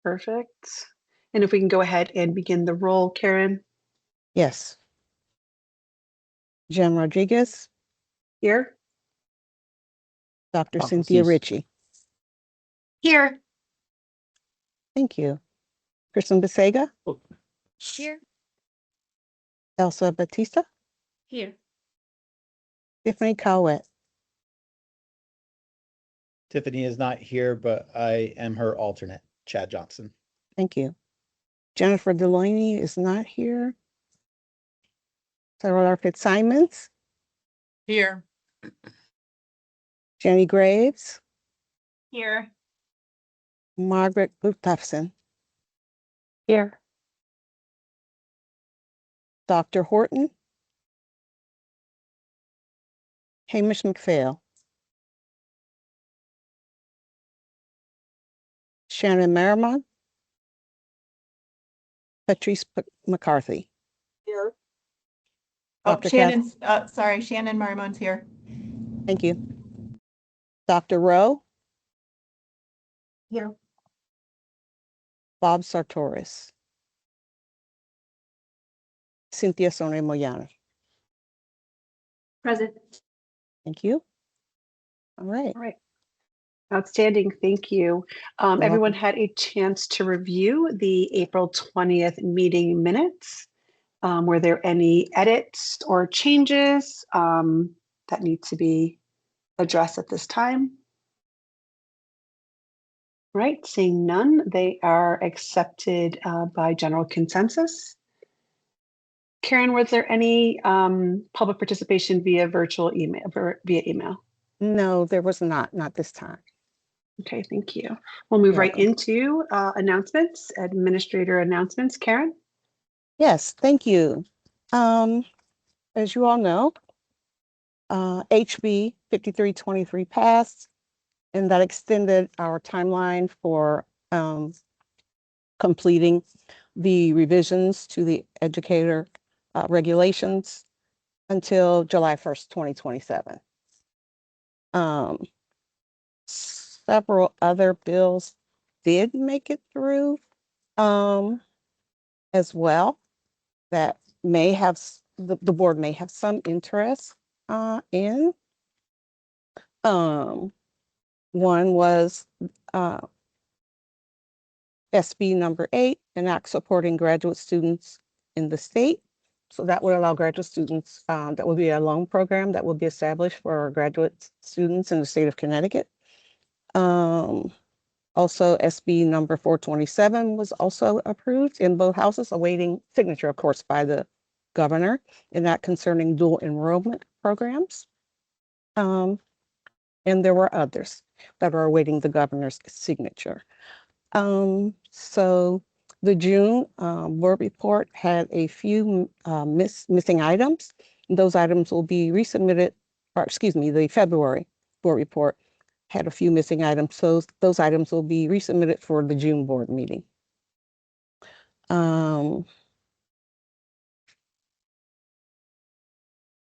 Perfect. And if we can go ahead and begin the roll, Karen. Yes. Jen Rodriguez, Here. Dr. Cynthia Ritchie. Here. Thank you. Kristen Besega, Here. Elsa Batista, Here. Tiffany Cowett. Tiffany is not here, but I am her alternate, Chad Johnson. Thank you. Jennifer Delaney is not here. Sarah Fitzsimons, Here. Jenny Graves, Here. Margaret Gustafson, Here. Dr. Horton, Hamish McPhail, Shannon Merriman, Patrice McCarthy. Here. Oh, Dr. Shannon's, sorry, Shannon Marmon's here. Thank you. Dr. Rowe, Here. Bob Sartoris, Cynthia Sonia Moyano. Present. Thank you. All right. All right. Outstanding. Thank you. Everyone had a chance to review the April 20th meeting minutes. Were there any edits or changes that need to be addressed at this time? Right, seeing none, they are accepted by general consensus. Karen, was there any public participation via virtual email, via email? No, there was not this time. Okay, thank you. We'll move You're right welcome. into announcements, administrator announcements. Karen? Yes, thank you. As you all know, HB 5323 passed, and that extended our timeline for completing the revisions to the Educator regulations until July 1st, 2027. Several other bills did make it through as well that may have, the board may have some interest in. One was SB number 8, an act supporting graduate students in the state. So that would allow graduate students, that would be a loan program that will be established for graduate students in the state of Connecticut. Also, SB number 427 was also approved in both houses, awaiting signature, of course, by the governor, in that concerning dual enrollment programs. And there were others that are awaiting the governor's signature. So the June board report had a few missing items. Those items will be resubmitted, or excuse me, the February board report had a few missing items. So those items will be resubmitted for the June board meeting.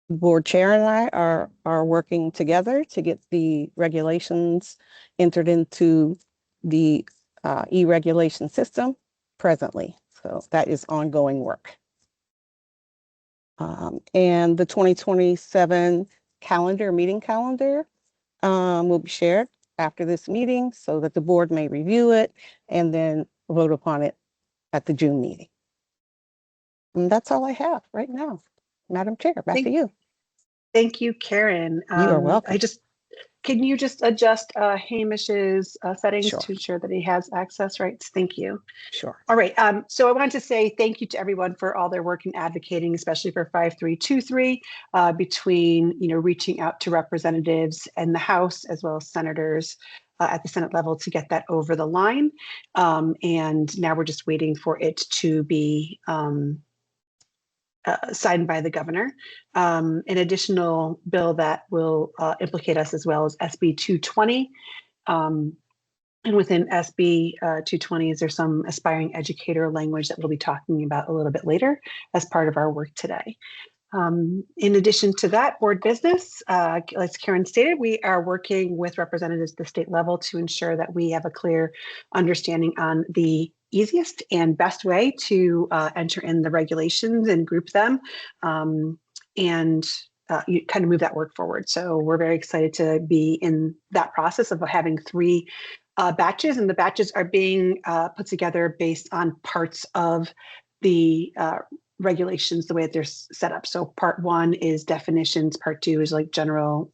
Board chair and I are working together to get the regulations entered into the e-regulation system presently. So that is ongoing work. And the 2027 meeting calendar will be shared after this meeting so that the board may review it and then vote upon it at the June meeting. And that's all I have right now. Madam Chair, back to you. Thank you, Karen. You are welcome. Can you just adjust Hamish's settings Sure. to ensure that he has access rights? Thank you. Sure. All right. So I wanted to say thank you to everyone for all their work in advocating, especially for 5323, between reaching out to representatives in the House as well as senators at the Senate level to get that over the line. And now we're just waiting for it to be signed by the governor. An additional bill that will implicate us as well as SB 220. And within SB 220, is there some aspiring educator language that we'll be talking about a little bit later as part of our work today. In addition to that, board business, as Karen stated, we are working with representatives at the state level to ensure that we have a clear understanding on the easiest and best way to enter in the regulations and group them, and you kind of move that work forward. So we're very excited to be in that process of having 3 batches, and the batches are being put together based on parts of the regulations, the way that they're set up. So part 1 is definitions, part 2 is like general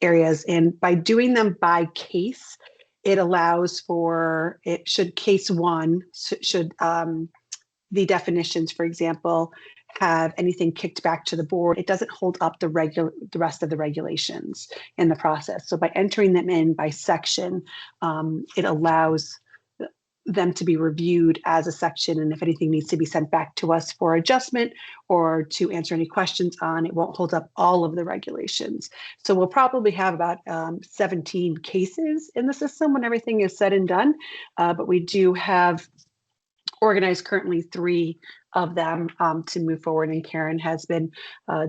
areas. And by doing them by case, it allows for, it should case 1, should the definitions, for example, have anything kicked back to the board, it doesn't hold up the rest of the regulations in the process. So by entering them in by section, it allows them to be reviewed as a section, and if anything needs to be sent back to us for adjustment or to answer any questions on, it won't hold up all of the regulations. So we'll probably have about 17 cases in the system when everything is said and done, but we do have organized currently 3 of them to move forward, and Karen has been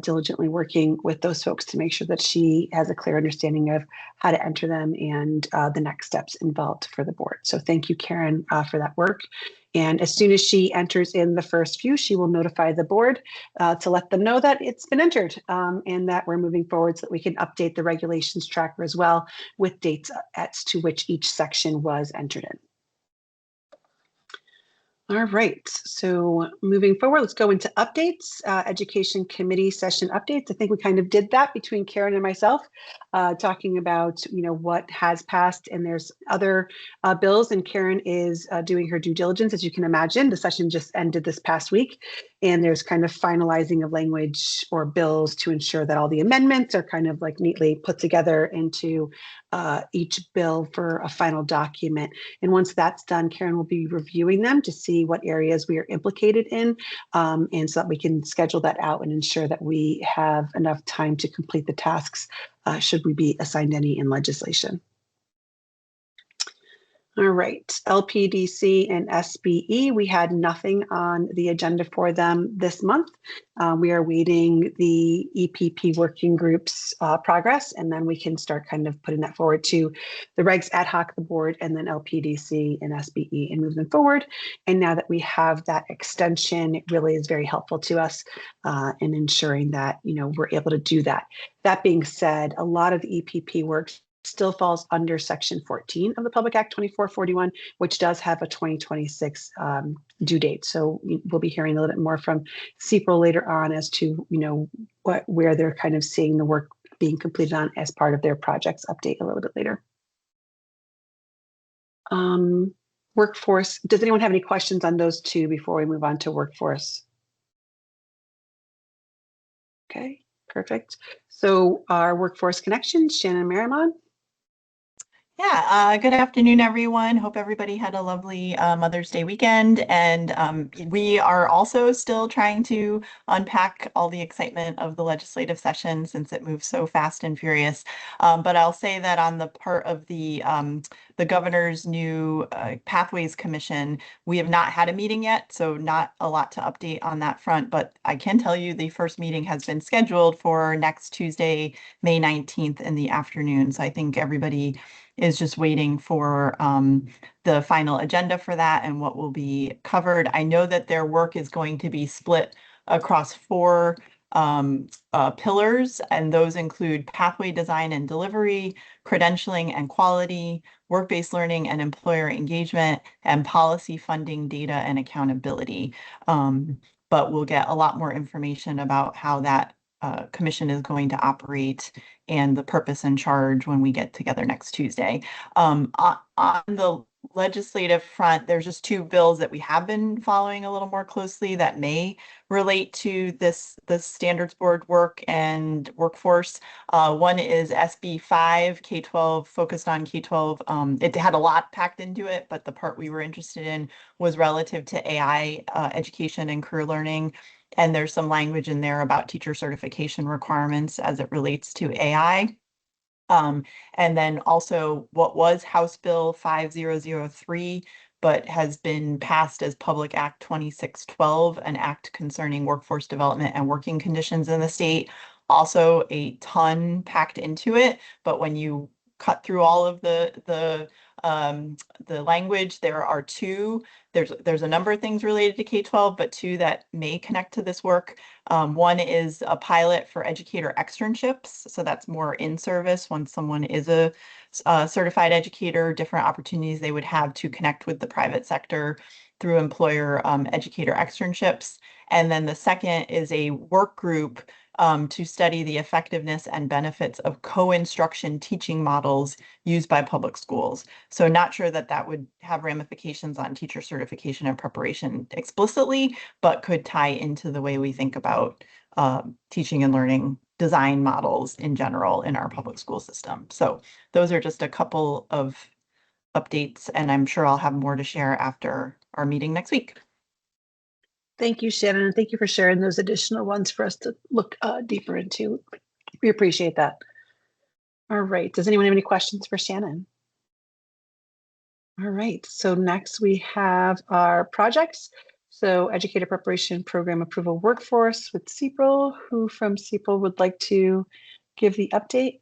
diligently working with those folks to make sure that she has a clear understanding of how to enter them and the next steps involved for the board. So thank you, Karen, for that work. And as soon as she enters in the first few, she will notify the board to let them know that it's been entered and that we're moving forward so that we can update the regulations tracker as well with dates as to which each section was entered in. All right, so moving forward, let's go into updates, education committee session updates. I think we kind of did that between Karen and myself, talking about, what has passed, and there's other bills, and Karen is doing her due diligence. As you can imagine, the session just ended this past week, and there's kind of finalizing of language or bills to ensure that all the amendments are kind of like neatly put together into each bill for a final document. And once that's done, Karen will be reviewing them to see what areas we are implicated in, and so that we can schedule that out and ensure that we have enough time to complete the tasks should we be assigned any in legislation. All right, LPDC and SBE, we had nothing on the agenda for them this month. We are waiting the EPP working group's progress, and then we can start kind of putting that forward to the regs ad hoc, the board, and then LPDC and SBE and move them forward. And now that we have that extension, it really is very helpful to us in ensuring that, we're able to do that. That being said, a lot of the EPP work still falls under Section 14 of the Public Act 2441, which does have a 2026 due date. So we'll be hearing a little bit more from CPRO later on as to, where they're kind of seeing the work being completed on as part of their projects update a little bit later. Workforce, does anyone have any questions on those 2 before we move on to workforce? Okay, perfect. So our workforce connections, Shannon Merrimon. Yeah, good afternoon, everyone. Hope everybody had a lovely Mother's Day weekend. And we are also still trying to unpack all the excitement of the legislative session since it moves so fast and furious. But I'll say that on the part of the governor's new Pathways Commission, we have not had a meeting yet, so not a lot to update on that front. But I can tell you the first meeting has been scheduled for next Tuesday, May 19th in the afternoon. So I think everybody is just waiting for the final agenda for that and what will be covered. I know that their work is going to be split across 4 pillars, and those include pathway design and delivery, credentialing and quality, work-based learning and employer engagement, and policy funding, data, and accountability. But we'll get a lot more information about how that commission is going to operate and the purpose and charge when we get together next Tuesday. On the legislative front, there's just 2 bills that we have been following a little more closely that may relate to the standards board work and workforce. One is SB 5, K-12, focused on K-12. It had a lot packed into it, but the part we were interested in was relative to AI education and career learning. And there's some language in there about teacher certification requirements as it relates to AI. And then also what was House Bill 5003, but has been passed as Public Act 2612, an act concerning workforce development and working conditions in the state. Also a ton packed into it, but when you cut through all of the language, there are two. There's a number of things related to K-12, but two that may connect to this work. One is a pilot for educator externships. So that's more in service when someone is a certified educator, different opportunities they would have to connect with the private sector through employer educator externships. And then the second is a work group to study the effectiveness and benefits of co-instruction teaching models used by public schools. So not sure that that would have ramifications on teacher certification and preparation explicitly, but could tie into the way we think about teaching and learning design models in general in our public school system. So those are just a couple of updates, and I'm sure I'll have more to share after our meeting next week. Thank you, Shannon, and thank you for sharing those additional ones for us to look deeper into. We appreciate that. All right. Does anyone have any questions for Shannon? All right. So next we have our projects. So Educator Preparation Program Approval Workforce with CEPRL. Who from CEPRL would like to give the update?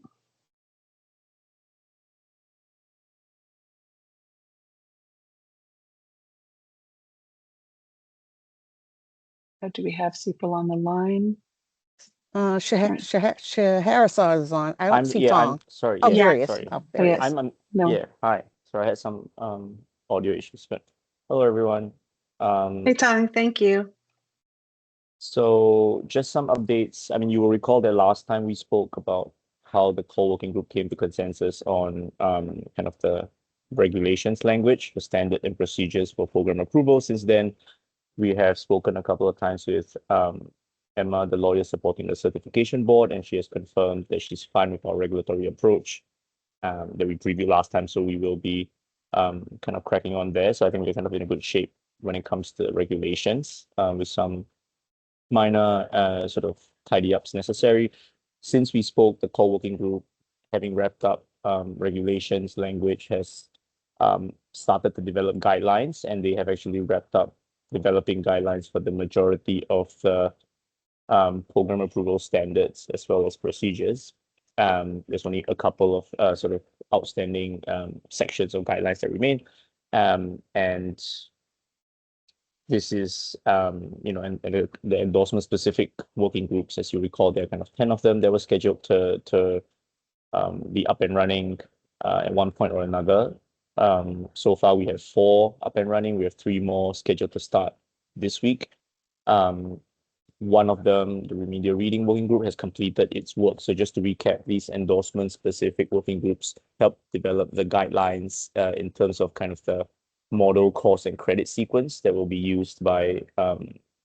Do we have CEPRL on the line? Shaharasar is on. I don't see Tom. I'm sorry. Oh, Yeah, there he is. sorry. Oh, there he yes. is. No. Yeah, hi. So I had some audio issues, but hello everyone. Hey, Tom. Thank you. So just some updates. I mean, you will recall that last time we spoke about how the core working group came to consensus on kind of the regulations language, the standard and procedures for program approval. Since then, we have spoken a couple of times with Emma, the lawyer supporting the certification board, and she has confirmed that she's fine with our regulatory approach that we previewed last time. So we will be kind of cracking on there. So I think we're kind of in a good shape when it comes to regulations with some minor sort of tidy ups necessary. Since we spoke, the core working group, having wrapped up regulations language, has started to develop guidelines, and they have actually wrapped up developing guidelines for the majority of the program approval standards as well as procedures. There's only a couple of sort of outstanding sections of guidelines that remain. And this is, and the endorsement specific working groups, as you recall, there are kind of 10 of them that were scheduled to be up and running at one point or another. So far, we have 4 up and running. We have 3 more scheduled to start this week. One of them, the remedial reading working group, has completed its work. So just to recap, these endorsement specific working groups help develop the guidelines in terms of kind of the model course and credit sequence that will be used by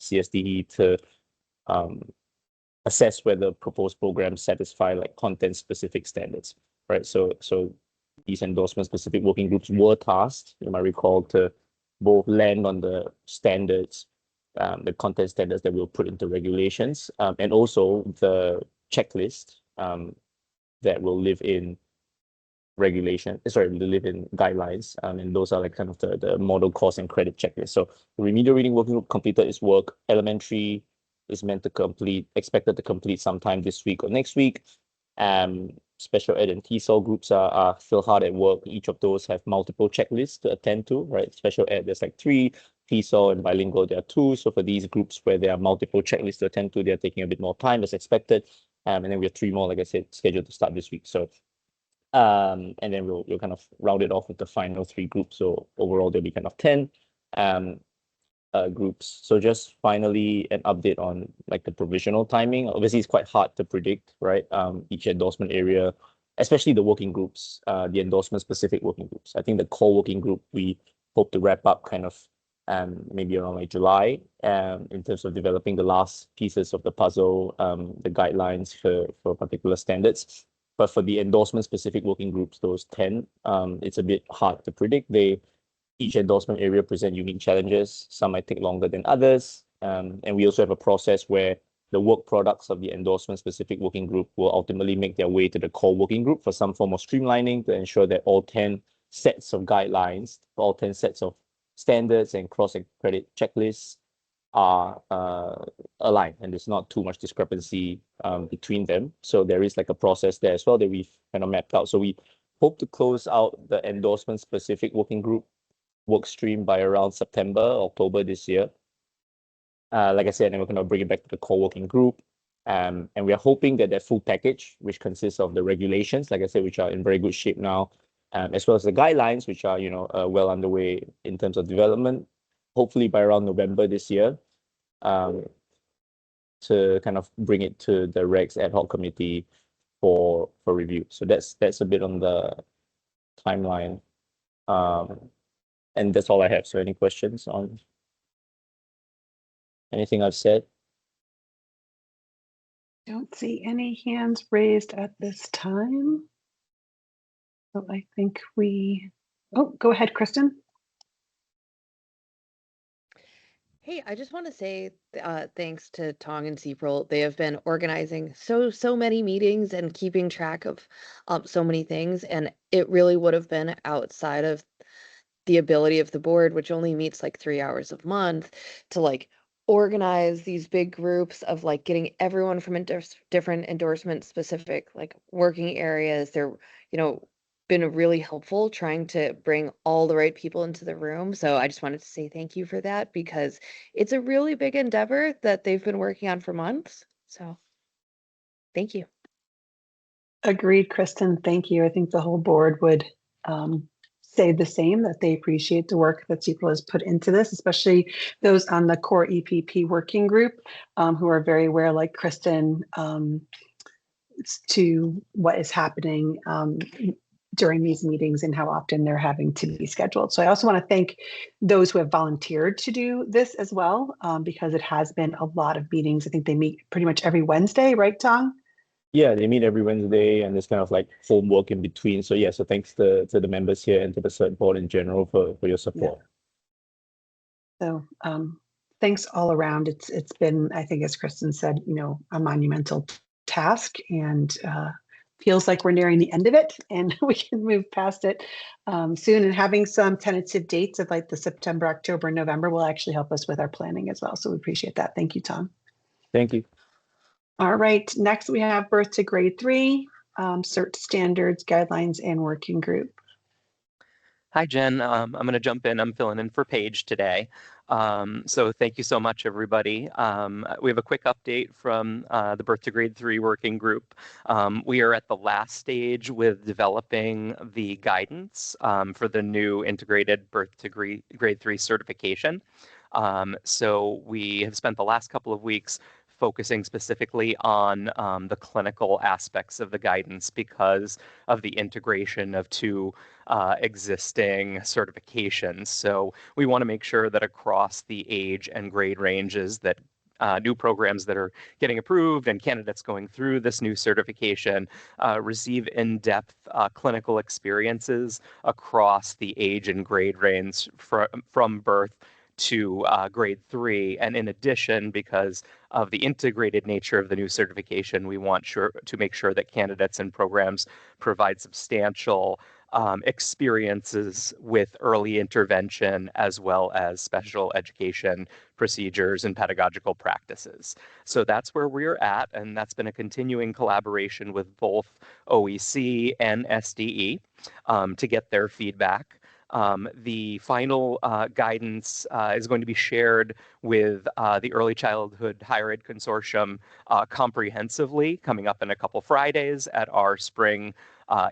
CSDE to assess whether proposed programs satisfy like content specific standards, right? So these endorsement specific working groups were tasked, you might recall, to both land on the standards, the content standards that we'll put into regulations, and also the checklist that will live in live in guidelines. And those are like kind of the model course and credit checklist. So the remedial reading working group completed its work. Elementary is expected to complete sometime this week or next week. Special ed and TESOL groups are still hard at work. Each of those have multiple checklists to attend to, right? Special ed, there's like 3, TESOL and bilingual, there are 2. So for these groups where there are multiple checklists to attend to, they're taking a bit more time as expected. And then we have 3 more, like I said, scheduled to start this week. So and then we'll kind of round it off with the final 3 groups. So overall, there'll be kind of 10 groups. So just finally an update on like the provisional timing. Obviously, it's quite hard to predict, right? Each endorsement area, especially the working groups, the endorsement specific working groups. I think the core working group, we hope to wrap up kind of maybe around like July in terms of developing the last pieces of the puzzle, the guidelines for particular standards. But for the endorsement specific working groups, those 10, it's a bit hard to predict. Each endorsement area present unique challenges. Some might take longer than others. And we also have a process where the work products of the endorsement specific working group will ultimately make their way to the core working group for some form of streamlining to ensure that all 10 sets of guidelines, all 10 sets of standards and cross-credit checklists are aligned, and there's not too much discrepancy between them. So there is like a process there as well that we've kind of mapped out. So we hope to close out the endorsement specific working group work stream by around September, October this year. Like I said, and we're going to bring it back to the core working group. And we are hoping that full package, which consists of the regulations, like I said, which are in very good shape now, as well as the guidelines, which are, well underway in terms of development, hopefully by around November this year, to kind of bring it to the Regs ad hoc committee for review. So that's a bit on the timeline. And that's all I have. So any questions on anything I've said? Don't see any hands raised at this time. So I think go ahead, Kristen. Hey, I just want to say thanks to Tong and Sepril. They have been organizing so many meetings and keeping track of so many things, and it really would have been outside of the ability of the board, which only meets like 3 hours a month, to like organize these big groups of like getting everyone from different endorsement specific like working areas. They're, been really helpful trying to bring all the right people into the room. So I just wanted to say thank you for that, because it's a really big endeavor that they've been working on for months. So thank you. Agreed, Kristen. Thank you. I think the whole board would say the same, that they appreciate the work that CEPRL has put into this, especially those on the core EPP working group who are very aware, like Kristen, to what is happening during these meetings and how often they're having to be scheduled. So I also want to thank those who have volunteered to do this as well, because it has been a lot of meetings. I think they meet pretty much every Wednesday, right, Tong? Yeah, they meet every Wednesday, and there's kind of like homework in between. So yeah, so thanks to the members here and to the CERT board in general for your support. Yeah. So thanks all around. It's been, I think, as Kristen said, a monumental task, and feels like we're nearing the end of it, and we can move past it soon. And having some tentative dates of like the September, October, November will actually help us with our planning as well. So we appreciate that. Thank you, Tom. Thank you. All right, next we have birth to grade 3, CERT standards, guidelines, and working group. Hi, Jen. I'm going to jump in. I'm filling in for Paige today. So thank you so much, everybody. We have a quick update from the Birth to Grade 3 working group. We are at the last stage with developing the guidance for the new integrated Birth to Grade 3 certification. So we have spent the last couple of weeks focusing specifically on the clinical aspects of the guidance because of the integration of two existing certifications. So we want to make sure that across the age and grade ranges that new programs that are getting approved and candidates going through this new certification receive in-depth clinical experiences across the age and grade range from birth to grade 3. And in addition, because of the integrated nature of the new certification, we want to make sure that candidates and programs provide substantial experiences with early intervention as well as special education procedures and pedagogical practices. So that's where we're at, and that's been a continuing collaboration with both OEC and SDE to get their feedback. The final guidance is going to be shared with the Early Childhood Higher Ed Consortium comprehensively coming up in a couple Fridays at our spring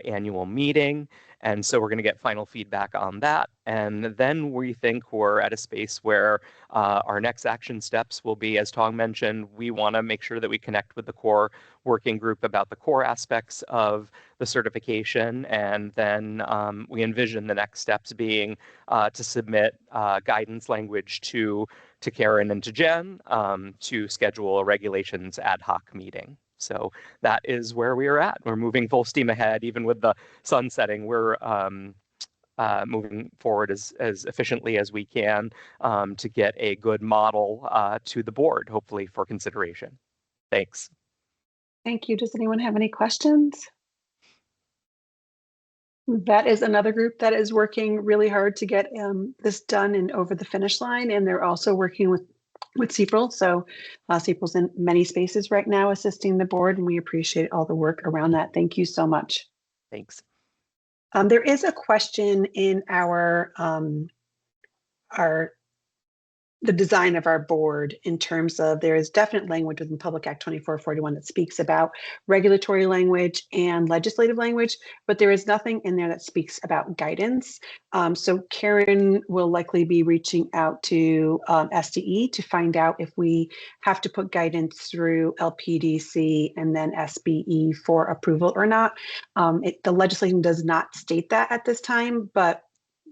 annual meeting. And so we're going to get final feedback on that. And then we think we're at a space where our next action steps will be, as Tong mentioned, we want to make sure that we connect with the core working group about the core aspects of the certification. And then we envision the next steps being to submit guidance language to Karen and to Jen to schedule a regulations ad hoc meeting. So that is where we are at. We're moving full steam ahead, even with the sun setting. We're moving forward as efficiently as we can to get a good model to the board, hopefully for consideration. Thanks. Thank you. Does anyone have any questions? That is another group that is working really hard to get this done and over the finish line. And they're also working with CPRL. So CPRL's in many spaces right now assisting the board, and we appreciate all the work around that. Thank you so much. Thanks. There is a question in the design of our board in terms of there is definite language within Public Act 2441 that speaks about regulatory language and legislative language, but there is nothing in there that speaks about guidance. So Karen will likely be reaching out to SDE to find out if we have to put guidance through LPDC and then SBE for approval or not. The legislation does not state that at this time, but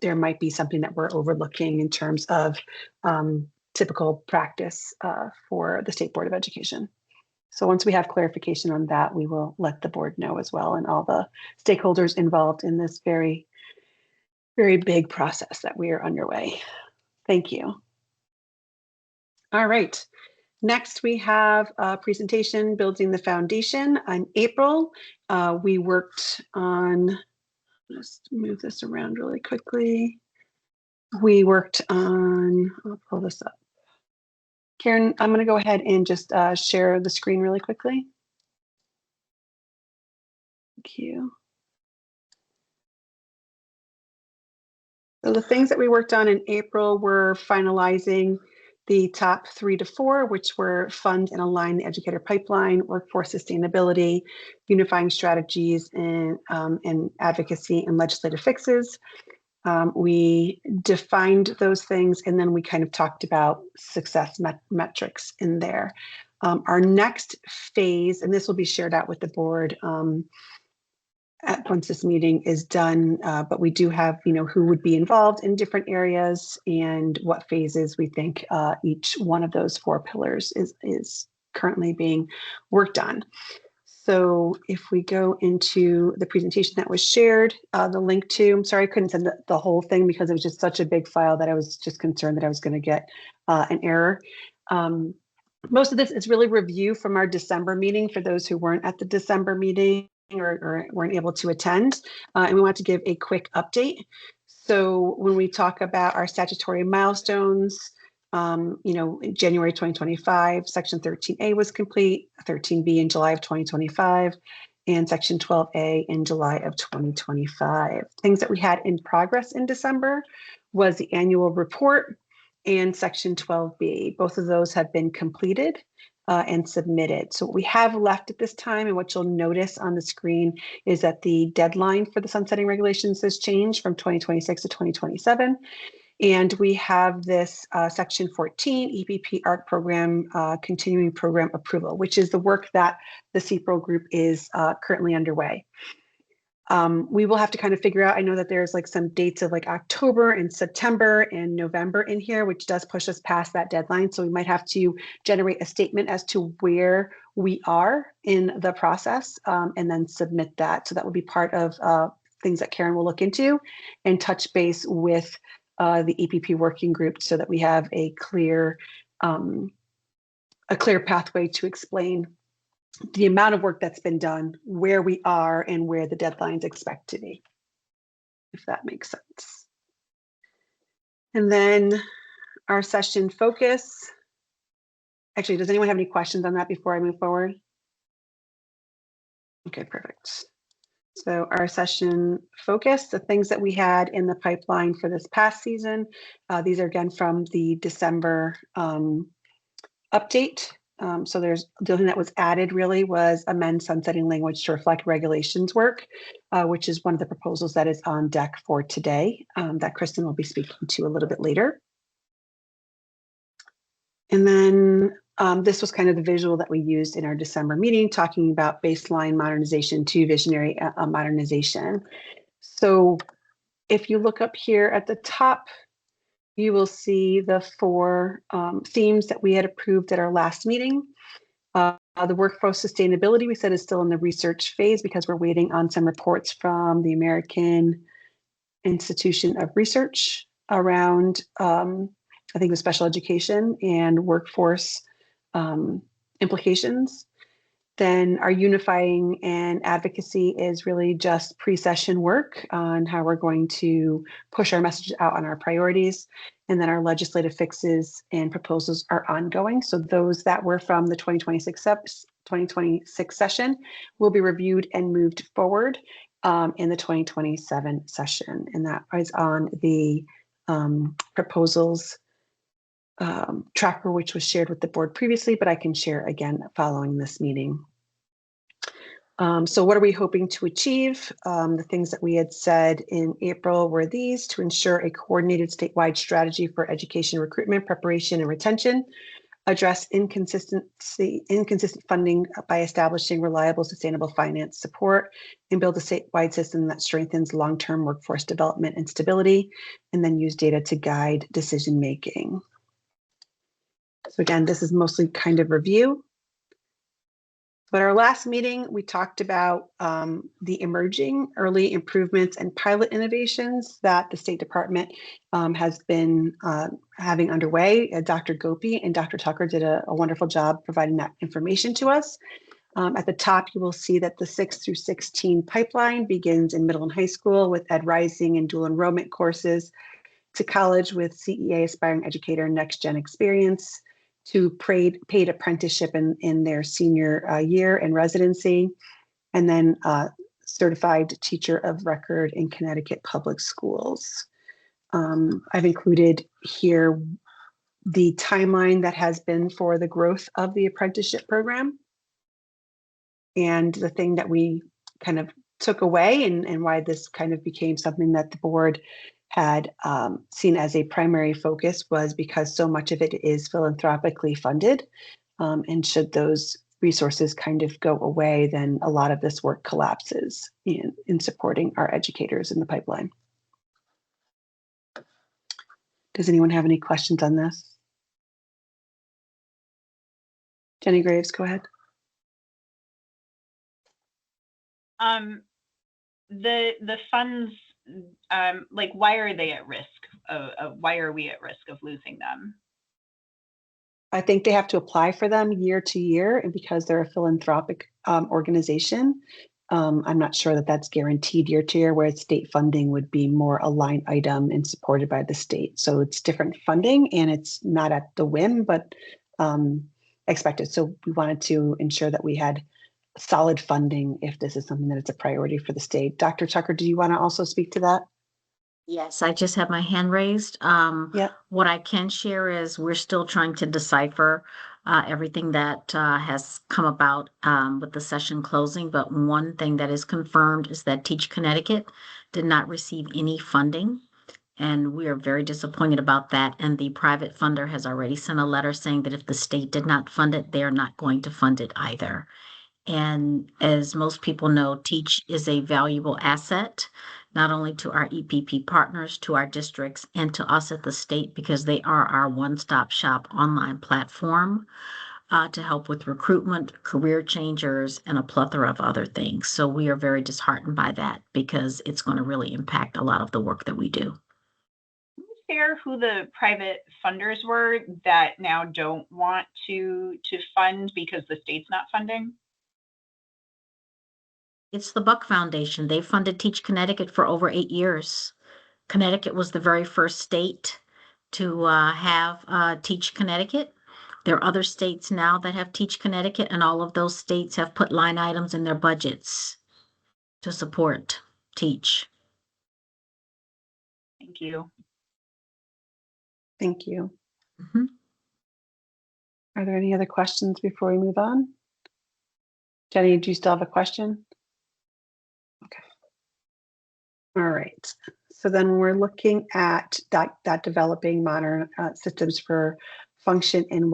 there might be something that we're overlooking in terms of typical practice for the State Board of Education. So once we have clarification on that, we will let the board know as well, and all the stakeholders involved in this very, very big process that we are underway. Thank you. All right. Next, we have a presentation, Building the Foundation. In April, we worked on, let's move this around really quickly. We worked on, I'll pull this up. Karen, I'm going to go ahead and just share the screen really quickly. Thank you. So the things that we worked on in April were finalizing the top 3 to 4, which were fund and align the educator pipeline, workforce sustainability, unifying strategies and advocacy and legislative fixes. We defined those things, and then we kind of talked about success metrics in there. Our next phase, and this will be shared out with the board once this meeting is done, but we do have, who would be involved in different areas and what phases we think each one of those 4 pillars is currently being worked on. So if we go into the presentation that was shared, the link to, I'm sorry, I couldn't send the whole thing because it was just such a big file that I was just concerned that I was going to get an error. Most of this is really review from our December meeting for those who weren't at the December meeting or weren't able to attend. And we want to give a quick update. So when we talk about our statutory milestones, in January 2025, Section 13A was complete, 13B in July of 2025, and Section 12A in July of 2025. Things that we had in progress in December was the annual report and Section 12B. Both of those have been completed and submitted. So what we have left at this time, and what you'll notice on the screen, is that the deadline for the sunsetting regulations has changed from 2026 to 2027. And we have this Section 14 EPP ARC program, continuing program approval, which is the work that the CPRL group is currently underway. We will have to kind of figure out, I know that there's like some dates of like October and September and November in here, which does push us past that deadline. So we might have to generate a statement as to where we are in the process and then submit that. So that will be part of things that Karen will look into and touch base with the EPP working group so that we have a clear pathway to explain the amount of work that's been done, where we are, and where the deadlines expect to be, if that makes sense. And then our session focus. Actually, does anyone have any questions on that before I move forward? Okay, perfect. So our session focus, the things that we had in the pipeline for this past season, these are again from the December update. So there's the thing that was added really was amend sunsetting language to reflect regulations work, which is one of the proposals that is on deck for today that Kristen will be speaking to a little bit later. And then this was kind of the visual that we used in our December meeting, talking about baseline modernization to visionary modernization. So if you look up here at the top, you will see the 4 themes that we had approved at our last meeting. The workforce sustainability, we said, is still in the research phase because we're waiting on some reports from the American Institution of Research around, I think, the special education and workforce implications. Then our unifying and advocacy is really just pre-session work on how we're going to push our message out on our priorities. And then our legislative fixes and proposals are ongoing. So those that were from the 2026 session will be reviewed and moved forward in the 2027 session. And that is on the proposals tracker, which was shared with the board previously, but I can share again following this meeting. So what are we hoping to achieve? The things that we had said in April were these: to ensure a coordinated statewide strategy for education recruitment, preparation, and retention, address inconsistent funding by establishing reliable, sustainable finance support, and build a statewide system that strengthens long-term workforce development and stability, and then use data to guide decision-making. So again, this is mostly kind of review. But our last meeting, we talked about the emerging early improvements and pilot innovations that the State Department has been having underway. Dr. Gopi and Dr. Tucker did a wonderful job providing that information to us. At the top, you will see that the 6 through 16 pipeline begins in middle and high school with Ed Rising and dual enrollment courses, to college with CEA Aspiring Educator Next Gen Experience, to paid apprenticeship in their senior year and residency, and then certified teacher of record in Connecticut public schools. I've included here the timeline that has been for the growth of the apprenticeship program, and the thing that we kind of took away and why this kind of became something that the board had seen as a primary focus was because so much of it is philanthropically funded. And should those resources kind of go away, then a lot of this work collapses in supporting our educators in the pipeline. Does anyone have any questions on this? Jenny Graves, go ahead. The funds, like, why are they at risk? Why are we at risk of losing them? I think they have to apply for them year to year, and because they're a philanthropic organization, I'm not sure that that's guaranteed year to year, whereas state funding would be more a line item and supported by the state. So it's different funding, and it's not at the whim, but expected. So we wanted to ensure that we had solid funding if this is something that it's a priority for the state. Dr. Tucker, do you want to also speak to that? Yes, I just have my hand raised. Yeah. What I can share is we're still trying to decipher everything that has come about with the session closing. But one thing that is confirmed is that Teach Connecticut did not receive any funding. And we are very disappointed about that. And the private funder has already sent a letter saying that if the state did not fund it, they are not going to fund it either. And as most people know, Teach is a valuable asset, not only to our EPP partners, to our districts, and to us at the state, because they are our one-stop shop online platform to help with recruitment, career changers, and a plethora of other things. So we are very disheartened by that because it's going to really impact a lot of the work that we do. Can you share who the private funders were that now don't want to fund because the state's not funding? It's the Buck Foundation. They funded Teach Connecticut for over 8 years. Connecticut was the very first state to have Teach Connecticut. There are other states now that have Teach Connecticut, and all of those states have put line items in their budgets to support Teach. Thank you. Thank you. Mm-hmm. Are there any other questions before we move on? Jenny, do you still have a question? Okay. All right. So then we're looking at that developing modern systems for function and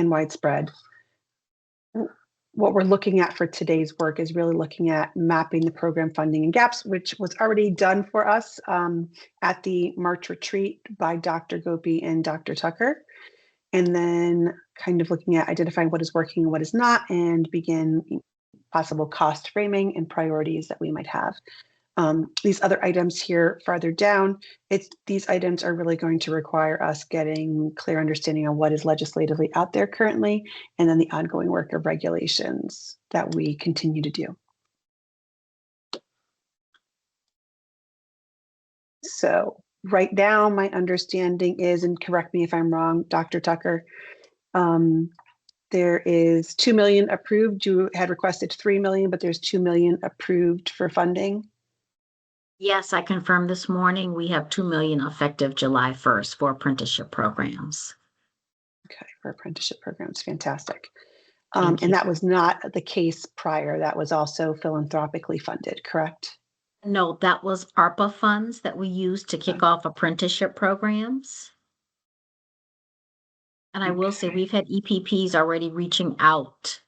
widespread. What we're looking at for today's work is really looking at mapping the program funding and gaps, which was already done for us at the March retreat by Dr. Gopi and Dr. Tucker. And then kind of looking at identifying what is working and what is not, and begin possible cost framing and priorities that we might have. These other items here farther down, these items are really going to require us getting clear understanding on what is legislatively out there currently, and then the ongoing work of regulations that we continue to do. So right now, my understanding is, and correct me if I'm wrong, Dr. Tucker, there is 2 million approved. You had requested 3 million, but there's 2 million approved for funding. Yes, I confirmed this morning, we have 2 million effective July 1st for apprenticeship programs. Okay, for apprenticeship programs, fantastic. Thank you. And that was not the case prior. That was also philanthropically funded, correct? No, that was ARPA funds that we used to kick off apprenticeship programs. And I will say Okay. we've had EPPs already reaching out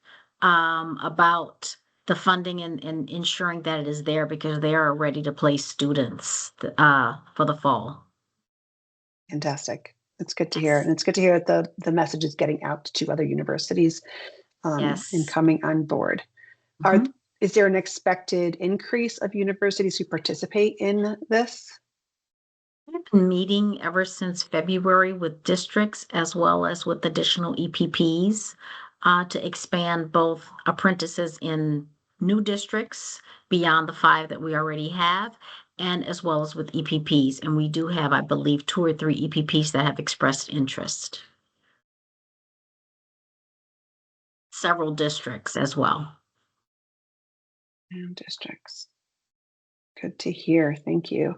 about the funding and ensuring that it is there because they are ready to place students for the fall. Fantastic. It's good to hear. And it's good to hear that the message is getting out to other universities Yes. and coming on board. Mhm. Is there an expected increase of universities who participate in this? We've been meeting ever since February with districts as well as with additional EPPs to expand both apprentices in new districts beyond the 5 that we already have, and as well as with EPPs. And we do have, I believe, 2 or 3 EPPs that have expressed interest. Several districts as well. And districts. Good to hear. Thank you.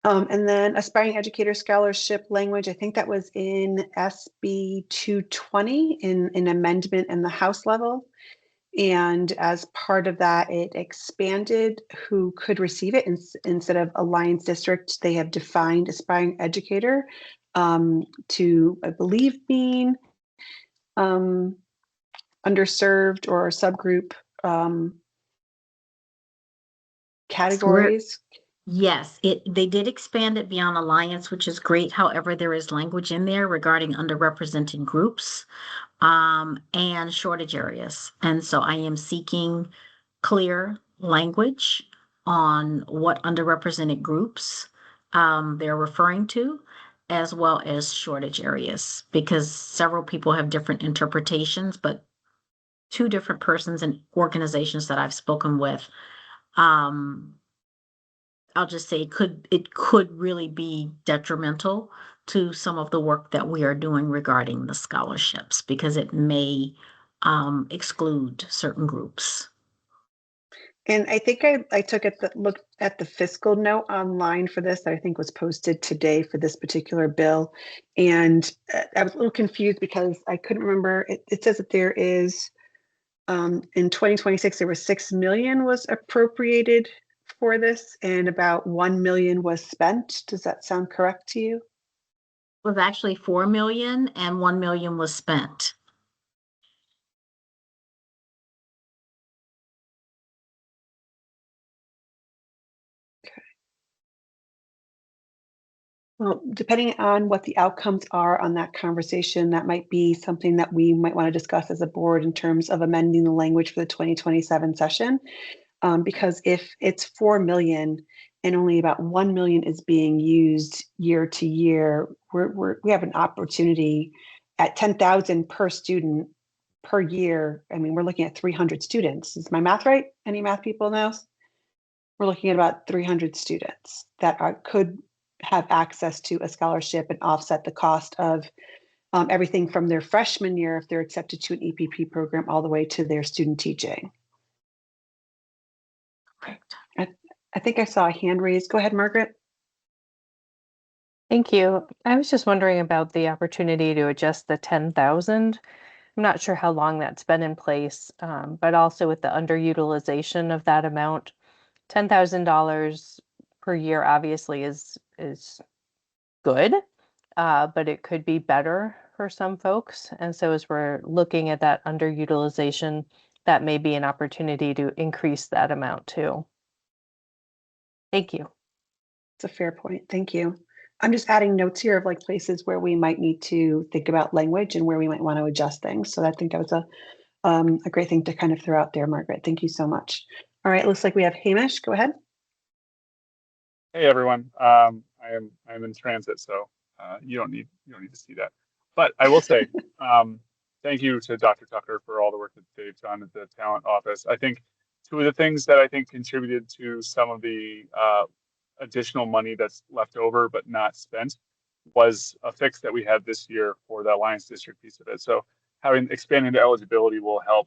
And then Aspiring Educator Scholarship language, I think that was in SB 220 in amendment in the House level. And as part of that, it expanded who could receive it. Instead of Alliance District, they have defined Aspiring Educator to, I believe, mean underserved or subgroup categories. Yes, they did expand it beyond Alliance, which is great. However, there is language in there regarding underrepresented groups and shortage areas. And so I am seeking clear language on what underrepresented groups they're referring to, as well as shortage areas, because several people have different interpretations, but 2 different persons and organizations that I've spoken with, I'll just say it could really be detrimental to some of the work that we are doing regarding the scholarships because it may exclude certain groups. And I think I took looked at the fiscal note online for this that I think was posted today for this particular bill. And I was a little confused because I couldn't remember. It says that there is, in 2026, there was 6 million was appropriated for this and about 1 million was spent. Does that sound correct to you? It was actually 4 million and 1 million was spent. Well, depending on what the outcomes are on that conversation, that might be something that we might want to discuss as a board in terms of amending the language for the 2027 session. Because if it's 4 million and only about 1 million is being used year to year, we have an opportunity at 10,000 per student per year. I mean, we're looking at 300 students. Is my math right? Any math people know? We're looking at about 300 students that could have access to a scholarship and offset the cost of everything from their freshman year, if they're accepted to an EPP program, all the way to their student teaching. Correct. I think I saw a hand raised. Go ahead, Margaret. Thank you. I was just wondering about the opportunity to adjust the 10,000. I'm not sure how long that's been in place, but also with the underutilization of that amount, $10,000 per year obviously is good, but it could be better for some folks. And so as we're looking at that underutilization, that may be an opportunity to increase that amount too. Thank you. It's a fair point. Thank you. I'm just adding notes here of like places where we might need to think about language and where we might want to adjust things. So I think that was a great thing to kind of throw out there, Margaret. Thank you so much. All right, looks like we have Hamish. Go ahead. Hey everyone, I'm in transit, so you don't need to see that. But I will say, thank you to Dr. Tucker for all the work that they've done at the talent office. I think two of the things that I think contributed to some of the additional money that's left over but not spent was a fix that we had this year for the Alliance District piece of it. So having expanding the eligibility will help.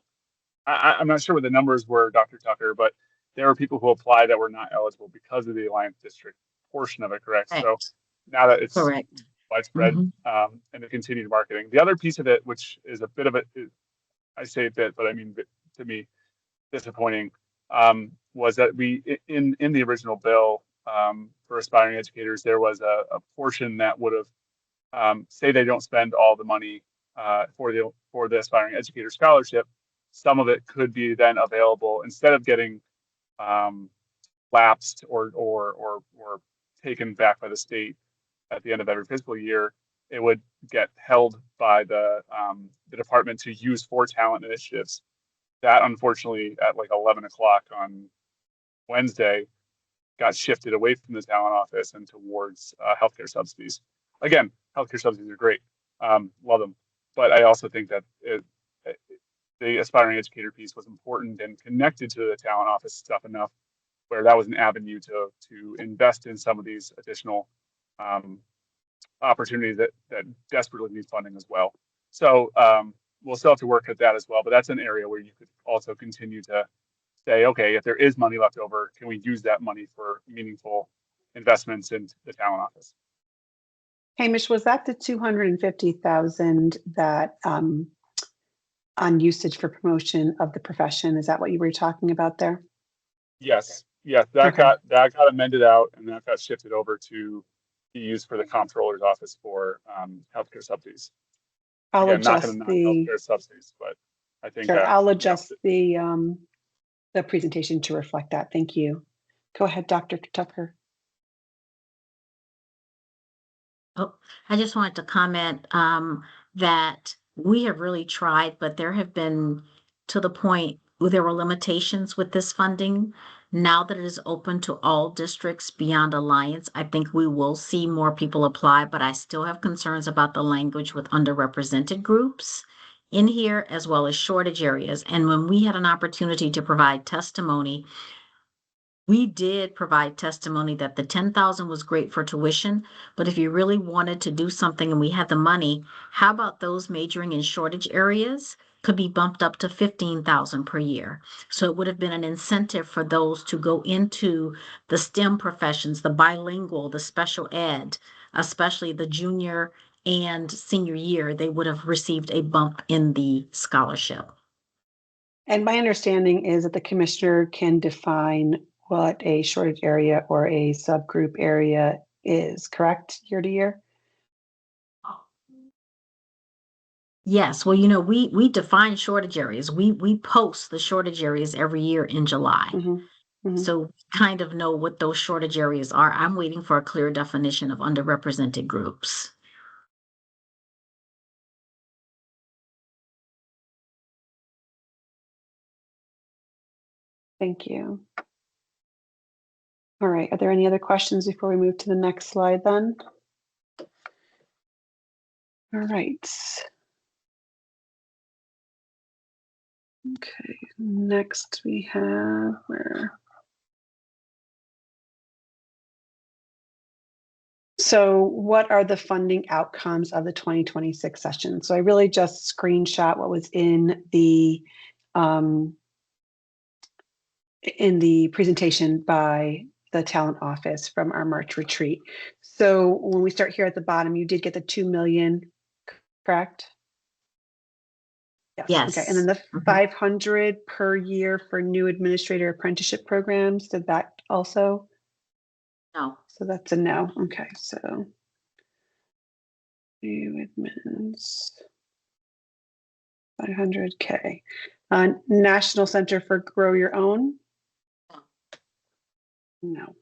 I'm not sure what the numbers were, Dr. Tucker, but there were people who applied that were not eligible because of the Alliance District portion of it, correct? So Correct. now that it's Correct. widespread, Mhm. and the continued marketing. The other piece of it, which is a bit of it, I say a bit, but I mean to me disappointing, was that we in the original bill for aspiring educators, there was a portion that would have say they don't spend all the money for the aspiring educator scholarship. Some of it could be then available instead of getting lapsed or taken back by the state at the end of every fiscal year. It would get held by the department to use for talent initiatives. That unfortunately at like 11 o'clock on Wednesday got shifted away from the talent office and towards healthcare subsidies. Again, healthcare subsidies are great, love them, but I also think that the aspiring educator piece was important and connected to the talent office stuff enough where that was an avenue to invest in some of these additional opportunities that desperately need funding as well. So we'll still have to work at that as well, but that's an area where you could also continue to say, okay, if there is money left over, can we use that money for meaningful investments in the talent office? Hamish, was that the 250,000 that on usage for promotion of the profession? Is that what you were talking about there? Yes, yes, that Okay. got amended out and that got shifted over to be used for the comptroller's office for healthcare subsidies. I'll Again, not going adjust to the, non-healthcare subsidies, but I think sure, I'll yeah, adjust the presentation to reflect that. Thank you. Go ahead, Dr. Tucker. Oh, I just wanted to comment that we have really tried, but there have been to the point where there were limitations with this funding. Now that it is open to all districts beyond Alliance, I think we will see more people apply, but I still have concerns about the language with underrepresented groups in here as well as shortage areas. And when we had an opportunity to provide testimony, we did provide testimony that the 10,000 was great for tuition, but if you really wanted to do something and we had the money, how about those majoring in shortage areas could be bumped up to 15,000 per year? So it would have been an incentive for those to go into the STEM professions, the bilingual, the special ed, especially the junior and senior year, they would have received a bump in the scholarship. And my understanding is that the commissioner can define what a shortage area or a subgroup area is, correct, year to year? Yes, well, you know, we define shortage areas. We post the shortage areas every year in July. So we kind of know what those shortage areas are. I'm waiting for a clear definition of underrepresented groups. Thank you. All right, are there any other questions before we move to the next slide then? All right. Okay, next we have where? So what are the funding outcomes of the 2026 session? So I really just screenshot what was in the presentation by the talent office from our March retreat. So when we start here at the bottom, you did get the 2 million, correct? Yes. Okay, and then the 500 per year for new administrator apprenticeship programs, did that also? No. So that's a no. Okay, so new admins, 500K. National Center for Grow Your Own? No.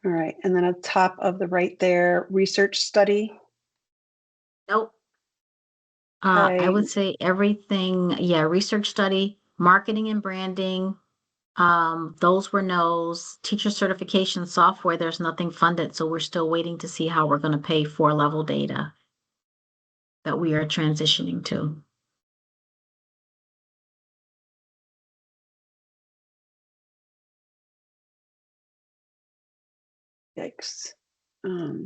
All right, and then at the top of the right there, research study? Nope. I would say everything, yeah, research study, marketing and branding, those were no's. Teacher certification software, there's nothing funded, so we're still waiting to see how we're going to pay for level data that we are transitioning to. Yikes.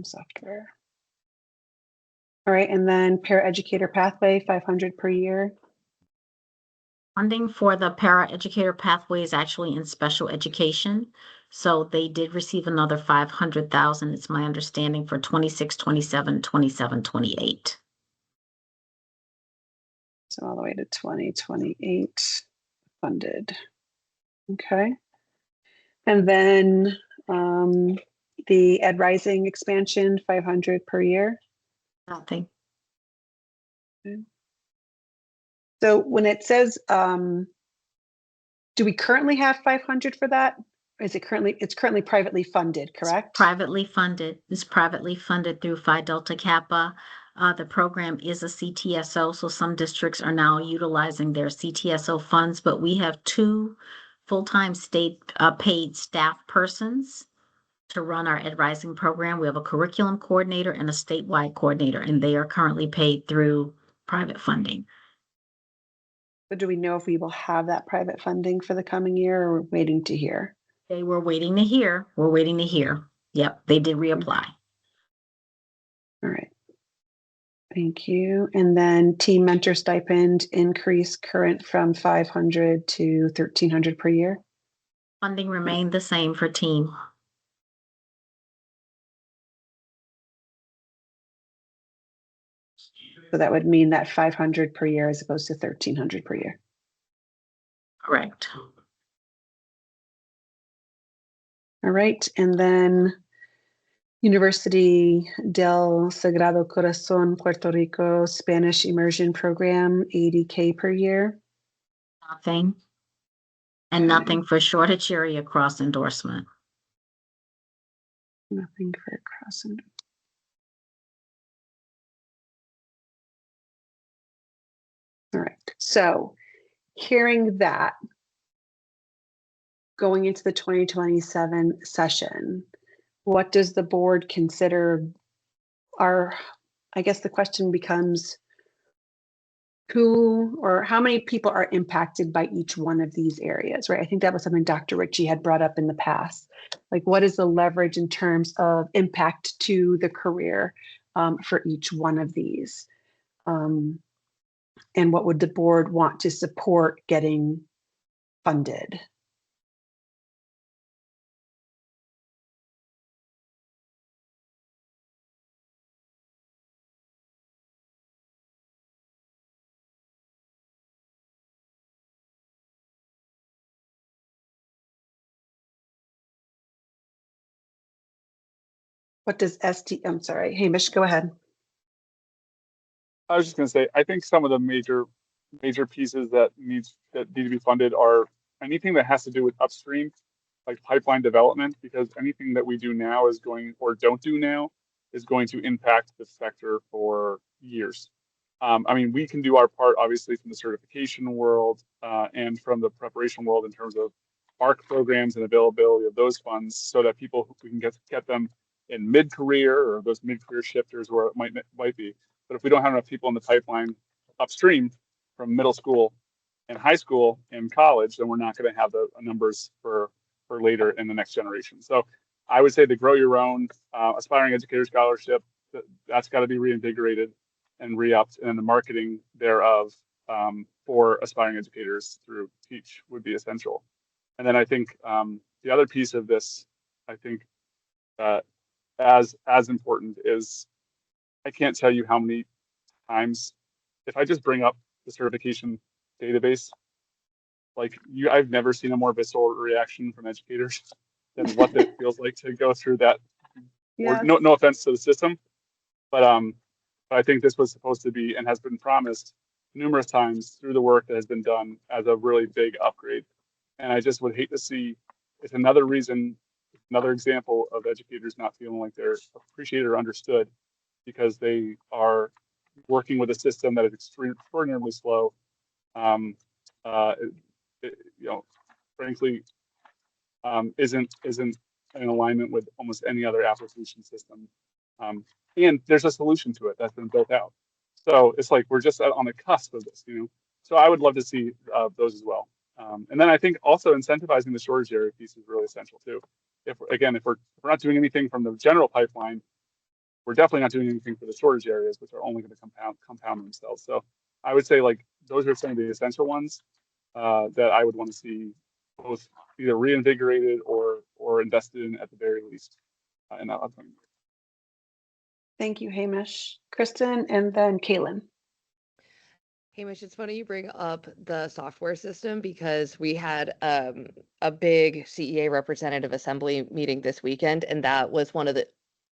Software. All right, and then paraeducator pathway, 500 per year. Funding for the paraeducator pathway is actually in special education. So they did receive another 500,000. It's my understanding for 26, 27, 27, 28. So all the way to 2028 funded. Okay. And then the Ed Rising expansion, 500 per year. Nothing. Okay. So when it says, do we currently have 500 for that? Is it currently, it's currently privately funded, correct? It's privately funded. It's privately funded through Phi Delta Kappa. The program is a CTSO, so some districts are now utilizing their CTSO funds, but we have 2 full-time state paid staff persons to run our Ed Rising program. We have a curriculum coordinator and a statewide coordinator, and they are currently paid through private funding. So do we know if we will have that private funding for the coming year, or we're waiting to hear? They were waiting to hear. We're waiting to hear. Yep, they did reapply. All right. Thank you. And then team mentor stipend increase current from 500 to 1,300 per year. Funding remained the same for team. So that would mean that 500 per year as opposed to 1,300 per year. Correct. All right. And then University del Sagrado Corazon, Puerto Rico, Spanish immersion program, 80K per year. Nothing. And nothing for shortage area cross endorsement. Nothing for cross endorsement. All right. So hearing that, going into the 2027 session, what does the board consider are, I guess the question becomes, who or how many people are impacted by each one of these areas, right? I think that was something Dr. Ritchie had brought up in the past. Like, what is the leverage in terms of impact to the career for each one of these? And what would the board want to support getting funded? What does I'm sorry, Hamish, go ahead. I was just going to say, I think some of the major pieces that need to be funded are anything that has to do with upstream, like pipeline development, because anything that we do now is going, or don't do now, is going to impact the sector for years. I mean, we can do our part, obviously, from the certification world and from the preparation world in terms of ARC programs and availability of those funds, so that we can get them in mid-career or those mid-career shifters where it might be. But if we don't have enough people in the pipeline upstream from middle school and high school and college, then we're not going to have the numbers for later in the next generation. So I would say the Grow Your Own Aspiring Educator Scholarship, that's got to be reinvigorated and re-upped, and then the marketing thereof for aspiring educators through Teach would be essential. And then I think the other piece of this, I think as important is, I can't tell you how many times, if I just bring up the certification database, like I've never seen a more visceral reaction from educators than what it feels like to go through that. Yes. No offense to the system, but I think this was supposed to be and has been promised numerous times through the work that has been done as a really big upgrade. And I just would hate to see it's another reason, another example of educators not feeling like they're appreciated or understood, because they are working with a system that is extraordinarily slow. You know, frankly, isn't in alignment with almost any other application system. And there's a solution to it that's been built out. So it's like we're just on the cusp of this, you know. So I would love to see those as well. And then I think also incentivizing the shortage area piece is really essential too. If we're not doing anything from the general pipeline, we're definitely not doing anything for the shortage areas, which are only going to compound themselves. So I would say like those are some of the essential ones that I would want to see both either reinvigorated or invested in at the very least in that upcoming year. Thank you, Hamish. Kristen, and then Kaylin. Hamish, it's funny you bring up the software system because we had a big CEA representative assembly meeting this weekend, and that was one of the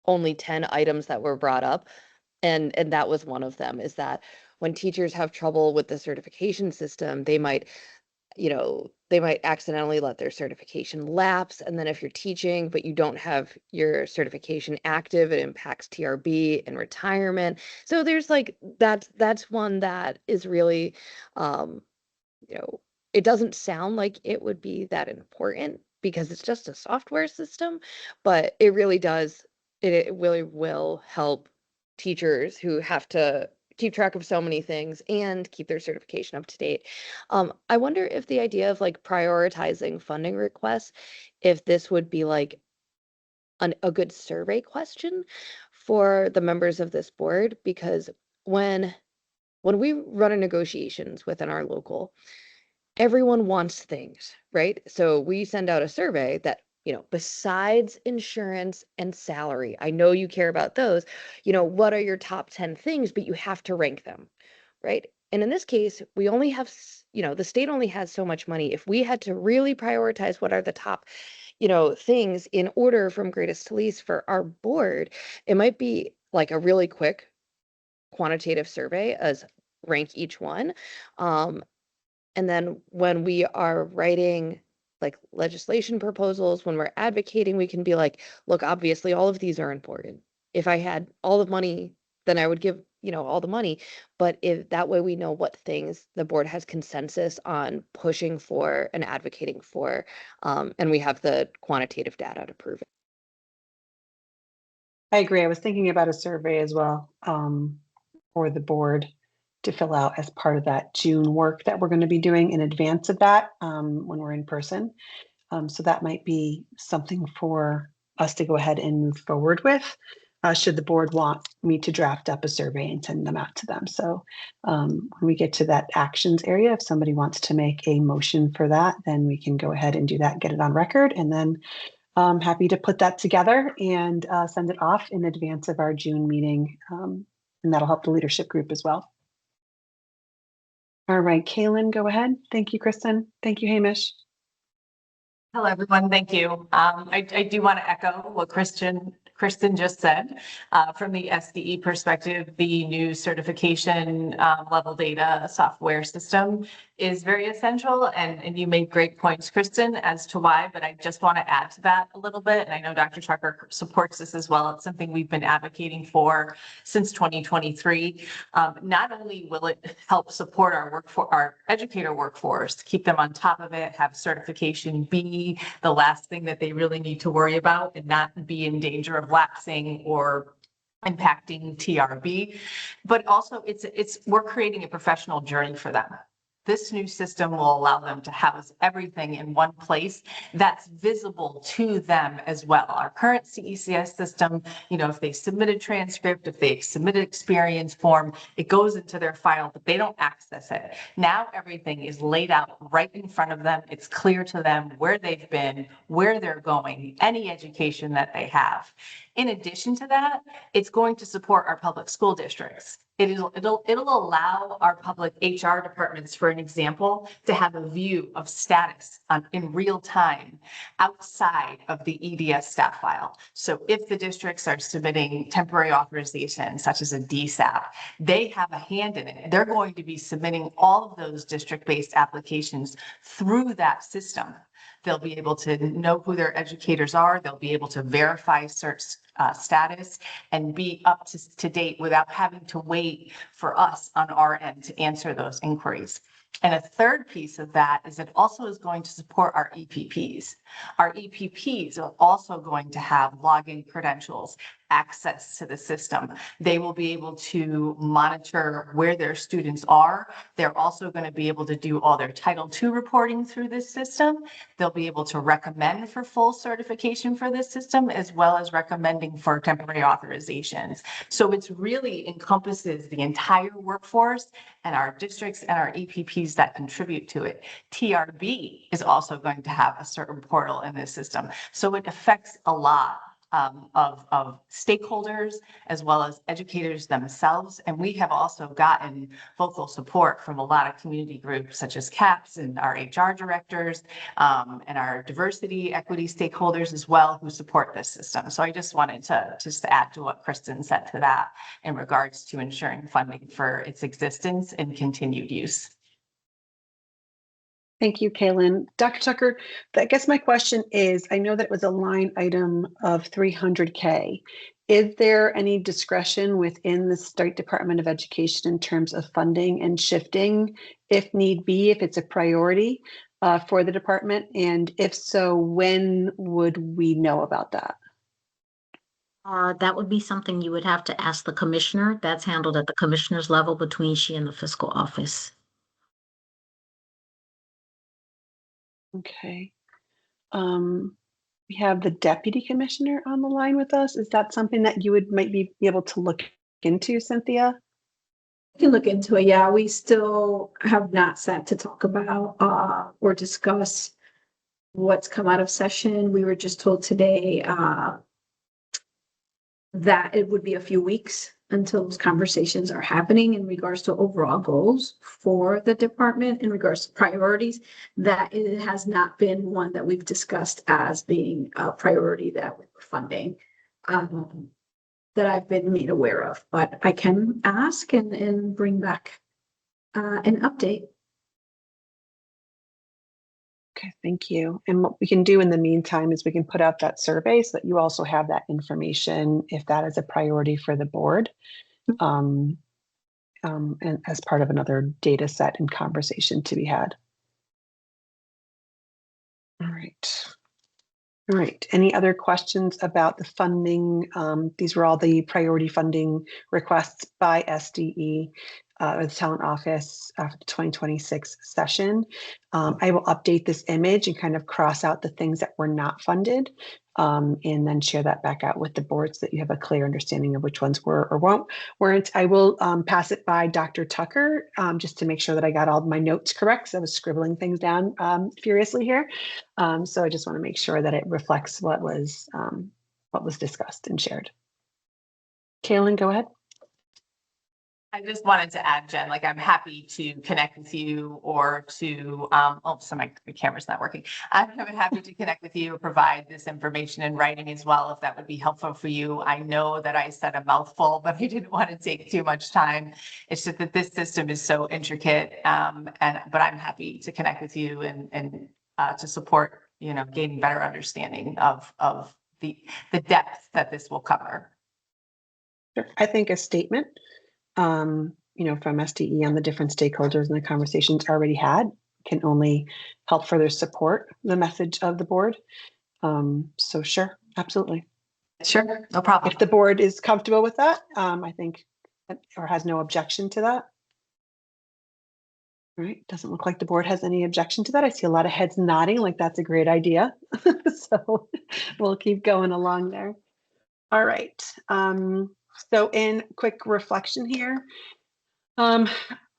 only 10 items that were brought up. And that was one of them, is that when teachers have trouble with the certification system, they might accidentally let their certification lapse. And then if you're teaching, but you don't have your certification active, it impacts TRB and retirement. So there's like, that's one that is really, it doesn't sound like it would be that important because it's just a software system, but it really does, it really will help teachers who have to keep track of so many things and keep their certification up to date. I wonder if the idea of like prioritizing funding requests, if this would be like a good survey question for the members of this board, because when we run a negotiations within our local, everyone wants things, right? So we send out a survey that, besides insurance and salary, I know you care about those, what are your top 10 things, but you have to rank them, right? And in this case, we only have, the state only has so much money. If we had to really prioritize what are the top, things in order from greatest to least for our board, it might be like a really quick quantitative survey as rank each one. And then when we are writing like legislation proposals, when we're advocating, we can be like, look, obviously all of these are important. If I had all the money, then I would give, all the money. But if that way we know what things the board has consensus on pushing for and advocating for, and we have the quantitative data to prove it. I agree. I was thinking about a survey as well for the board to fill out as part of that June work that we're going to be doing in advance of that when we're in person. So that might be something for us to go ahead and move forward with, should the board want me to draft up a survey and send them out to them. So when we get to that actions area, if somebody wants to make a motion for that, then we can go ahead and do that, get it on record, and then I'm happy to put that together and send it off in advance of our June meeting. And that'll help the leadership group as well. All right, Kaylin, go ahead. Thank you, Kristen. Thank you, Hamish. Hello, everyone. Thank you. I do want to echo what Kristen just said. From the SDE perspective, the new certification level data software system is very essential. And you made great points, Kristen, as to why, but I just want to add to that a little bit. And I know Dr. Tucker supports this as well. It's something we've been advocating for since 2023. Not only will it help support our educator workforce, keep them on top of it, have certification be the last thing that they really need to worry about and not be in danger of lapsing or impacting TRB, but also we're creating a professional journey for them. This new system will allow them to house everything in one place that's visible to them as well. Our current CECS system, if they submit a transcript, if they submit an experience form, it goes into their file, but they don't access it. Now everything is laid out right in front of them. It's clear to them where they've been, where they're going, any education that they have. In addition to that, it's going to support our public school districts. It'll allow our public HR departments, for an example, to have a view of status in real time outside of the EDS staff file. So if the districts are submitting temporary authorization, such as a DSAP, they have a hand in it. They're going to be submitting all of those district-based applications through that system. They'll be able to know who their educators are. They'll be able to verify search status and be up to date without having to wait for us on our end to answer those inquiries. And a third piece of that is it also is going to support our EPPs. Our EPPs are also going to have login credentials, access to the system. They will be able to monitor where their students are. They're also going to be able to do all their Title II reporting through this system. They'll be able to recommend for full certification for this system, as well as recommending for temporary authorizations. So it's really encompasses the entire workforce and our districts and our EPPs that contribute to it. TRB is also going to have a certain portal in this system. So it affects a lot of stakeholders as well as educators themselves. And we have also gotten vocal support from a lot of community groups such as CAPS and our HR directors and our diversity equity stakeholders as well who support this system. So I just wanted to just add to what Kristen said to that in regards to ensuring funding for its existence and continued use. Thank you, Kaylin. Dr. Tucker, I guess my question is, I know that it was a line item of 300K. Is there any discretion within the State Department of Education in terms of funding and shifting, if need be, if it's a priority for the department? And if so, when would we know about that? That would be something you would have to ask the commissioner. That's handled at the commissioner's level between she and the fiscal office. Okay. We have the deputy commissioner on the line with us. Is that something that you might be able to look into, Cynthia? I can look into it. Yeah, we still have not sat to talk about or discuss what's come out of session. We were just told today that it would be a few weeks until those conversations are happening in regards to overall goals for the department, in regards to priorities. That it has not been one that we've discussed as being a priority that we're funding that I've been made aware of, but I can ask and bring back an update. Okay, thank you. And what we can do in the meantime is we can put out that survey so that you also have that information if that is a priority for the board. And as part of another data set and conversation to be had. All right. All right. Any other questions about the funding? These were all the priority funding requests by SDE or the talent office after the 2026 session. I will update this image and kind of cross out the things that were not funded and then share that back out with the board so that you have a clear understanding of which ones were or weren't. I will pass it by Dr. Tucker just to make sure that I got all my notes correct. So I was scribbling things down furiously here. So I just want to make sure that it reflects what was discussed and shared. Kaylin, go ahead. I just wanted to add, Jen, like I'm happy to connect with you or to, oh, so my camera's not working. I'm happy to connect with you or provide this information in writing as well, if that would be helpful for you. I know that I said a mouthful, but I didn't want to take too much time. It's just that this system is so intricate, but I'm happy to connect with you and to support, you know, gaining better understanding of the depth that this will cover. Sure. I think a statement you know, from SDE on the different stakeholders and the conversations already had can only help further support the message of the board. So sure, absolutely. Sure, no problem. If the board is comfortable with that, I think, or has no objection to that. All right, doesn't look like the board has any objection to that. I see a lot of heads nodding like that's a great idea. So we'll keep going along there. All right. So in quick reflection here,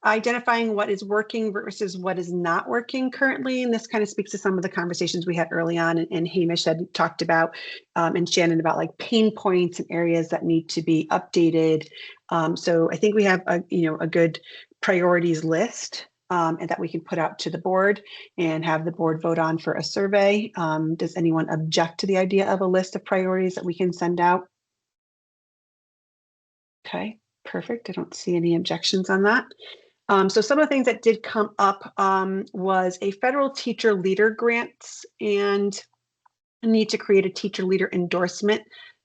identifying what is working versus what is not working currently. And this kind of speaks to some of the conversations we had early on and Hamish had talked about and Shannon about like pain points and areas that need to be updated. So I think we have a good priorities list and that we can put out to the board and have the board vote on for a survey. Does anyone object to the idea of a list of priorities that we can send out? Okay, perfect. I don't see any objections on that. So some of the things that did come up was a federal teacher leader grant and a need to create a teacher leader endorsement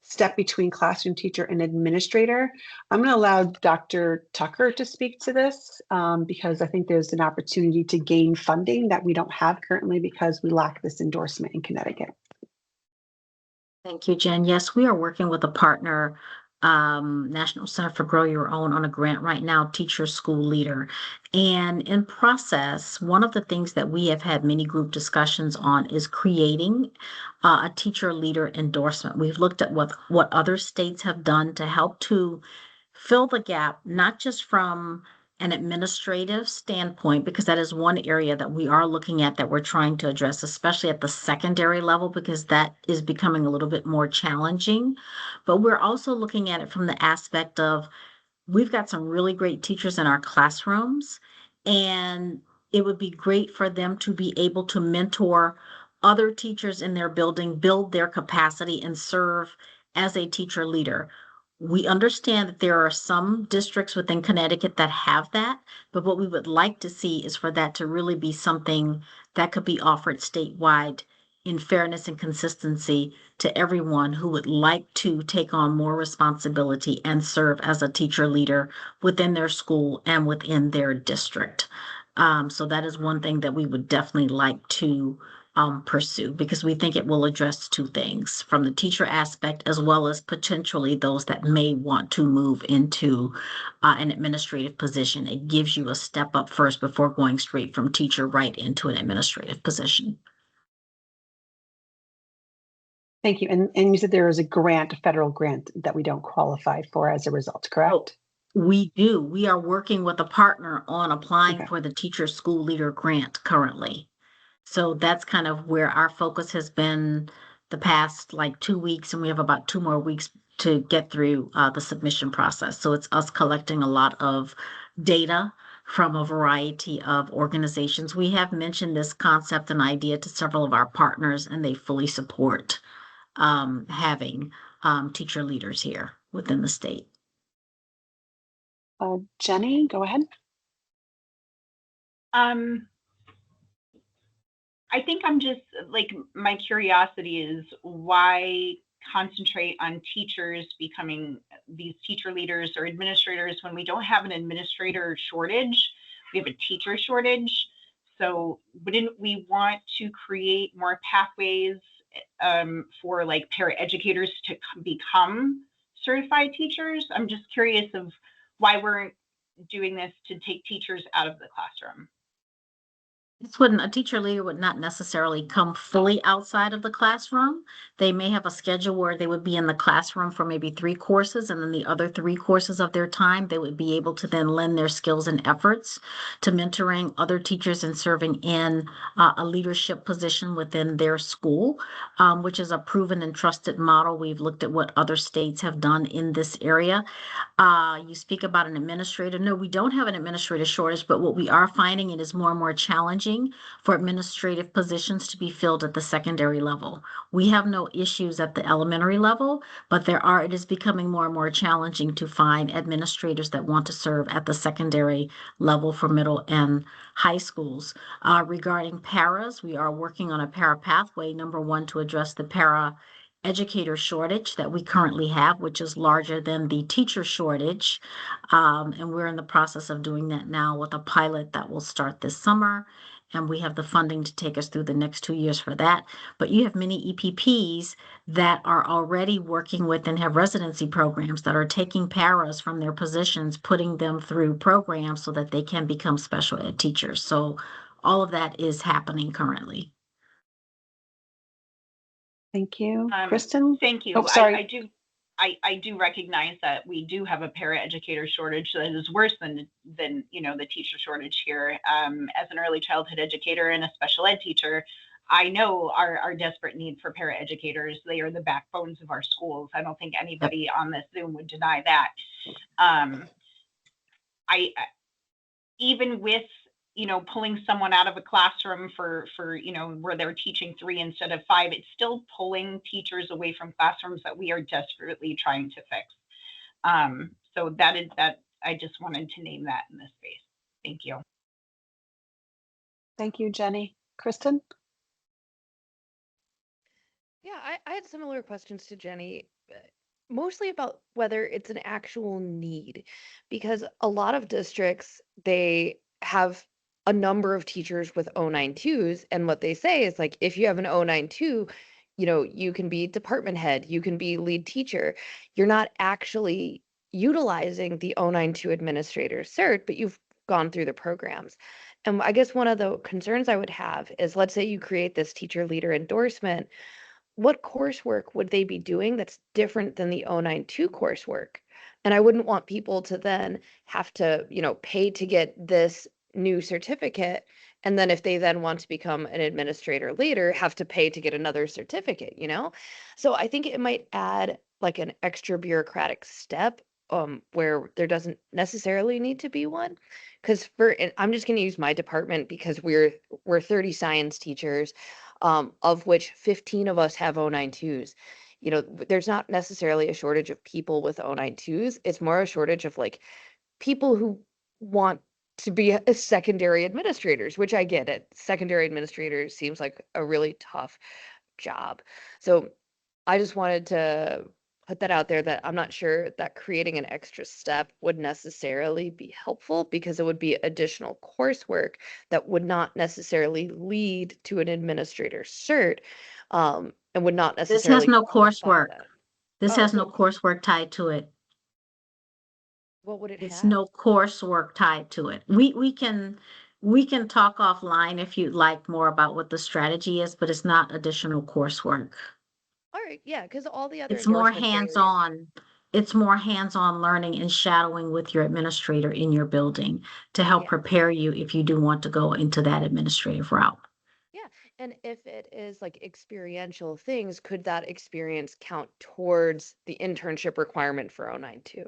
step between classroom teacher and administrator. I'm going to allow Dr. Tucker to speak to this because I think there's an opportunity to gain funding that we don't have currently because we lack this endorsement in Connecticut. Thank you, Jen. Yes, we are working with a partner, National Center for Grow Your Own, on a grant right now, Teacher School Leader. And in process, one of the things that we have had many group discussions on is creating a teacher leader endorsement. We've looked at what other states have done to help to fill the gap, not just from an administrative standpoint, because that is one area that we are looking at that we're trying to address, especially at the secondary level, because that is becoming a little bit more challenging. But we're also looking at it from the aspect of we've got some really great teachers in our classrooms, and it would be great for them to be able to mentor other teachers in their building, build their capacity, and serve as a teacher leader. We understand that there are some districts within Connecticut that have that, but what we would like to see is for that to really be something that could be offered statewide in fairness and consistency to everyone who would like to take on more responsibility and serve as a teacher leader within their school and within their district. So that is one thing that we would definitely like to pursue because we think it will address two things from the teacher aspect as well as potentially those that may want to move into an administrative position. It gives you a step up first before going straight from teacher right into an administrative position. Thank you. And you said there is a grant, a federal grant that we don't qualify for as a result, correct? We do. We are working with a partner on applying for the Teacher School Leader Grant currently. So that's kind of where our focus has been the past like 2 weeks, and we have about 2 more weeks to get through the submission process. So it's us collecting a lot of data from a variety of organizations. We have mentioned this concept and idea to several of our partners, and they fully support having teacher leaders here within the state. Jenny, go ahead. I think I'm just like, my curiosity is why concentrate on teachers becoming these teacher leaders or administrators when we don't have an administrator shortage? We have a teacher shortage. So wouldn't we want to create more pathways for like paraeducators to become certified teachers? I'm just curious of why we're doing this to take teachers out of the classroom. A teacher leader would not necessarily come fully outside of the classroom. They may have a schedule where they would be in the classroom for maybe 3 courses, and then the other 3 courses of their time, they would be able to then lend their skills and efforts to mentoring other teachers and serving in a leadership position within their school, which is a proven and trusted model. We've looked at what other states have done in this area. You speak about an administrator. No, we don't have an administrative shortage, but what we are finding it is more and more challenging for administrative positions to be filled at the secondary level. We have no issues at the elementary level, but it is becoming more and more challenging to find administrators that want to serve at the secondary level for middle and high schools. Regarding paras, we are working on a para pathway, number one, to address the para educator shortage that we currently have, which is larger than the teacher shortage. And we're in the process of doing that now with a pilot that will start this summer. And we have the funding to take us through the next 2 years for that. But you have many EPPs that are already working with and have residency programs that are taking paras from their positions, putting them through programs so that they can become special ed teachers. So all of that is happening currently. Thank you. Kristen? Thank you. Oh, sorry. I do recognize that we do have a paraeducator shortage that is worse than the teacher shortage here. As an early childhood educator and a special ed teacher, I know our desperate need for paraeducators. They are the backbones of our schools. I don't think anybody on this Zoom would deny that. Even with pulling someone out of a classroom for where they're teaching 3 instead of 5, it's still pulling teachers away from classrooms that we are desperately trying to fix. So that I just wanted to name that in this space. Thank you. Thank you, Jenny. Kristen? Yeah, I had similar questions to Jenny, mostly about whether it's an actual need, because a lot of districts, they have a number of teachers with 092s, and what they say is like, if you have an 092, you can be department head, you can be lead teacher. You're not actually utilizing the 092 administrator cert, but you've gone through the programs. And I guess one of the concerns I would have is, let's say you create this teacher leader endorsement, what coursework would they be doing that's different than the 092 coursework? And I wouldn't want people to then have to, pay to get this new certificate. And then if they then want to become an administrator later, have to pay to get another certificate? So I think it might add like an extra bureaucratic step where there doesn't necessarily need to be one. Because and I'm just going to use my department because we're 30 science teachers, of which 15 of us have 092s. There's not necessarily a shortage of people with 092s. It's more a shortage of like people who want to be a secondary administrators, which I get it. Secondary administrators seems like a really tough job. So I just wanted to put that out there that I'm not sure that creating an extra step would necessarily be helpful, because it would be additional coursework that would not necessarily lead to an administrator cert, and would not This has necessarily no qualify coursework. them. This Oh, has no so coursework tied to it. what would it It's have? no coursework tied to it. We can talk offline if you'd like more about what the strategy is, but it's not additional coursework. All right, yeah, because all the other It's more endorsements are, hands-on. It's more hands-on learning and shadowing with your administrator in your building to help yeah. prepare you if you do want to go into that administrative route. Yeah, and if it is like experiential things, could that experience count towards the internship requirement for 092?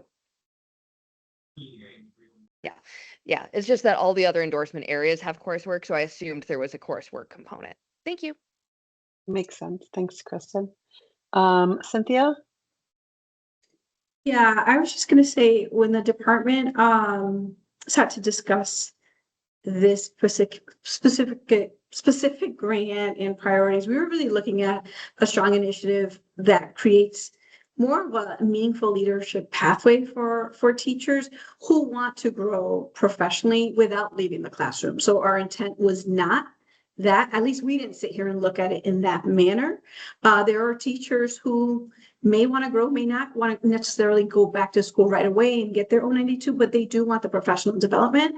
Yeah. Yeah, it's just that all the other endorsement areas have coursework, so I assumed there was a coursework component. Thank you. Makes sense. Thanks, Kristen. Cynthia? Yeah, I was just gonna say, when the department started to discuss this specific grant and priorities, we were really looking at a strong initiative that creates more of a meaningful leadership pathway for teachers who want to grow professionally without leaving the classroom. So our intent was not that, at least we didn't sit here and look at it in that manner. There are teachers who may want to grow, may not want to necessarily go back to school right away and get their own 92, but they do want the professional development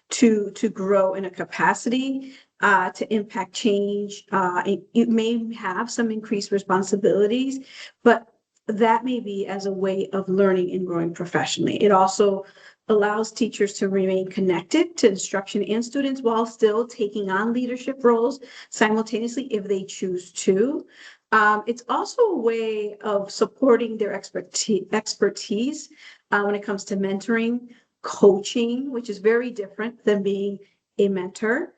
to grow in a capacity, to impact change. It may have some increased responsibilities, but that may be as a way of learning and growing professionally. It also allows teachers to remain connected to instruction and students while still taking on leadership roles simultaneously if they choose to. It's also a way of supporting their expertise when it comes to mentoring, coaching, which is very different than being a mentor,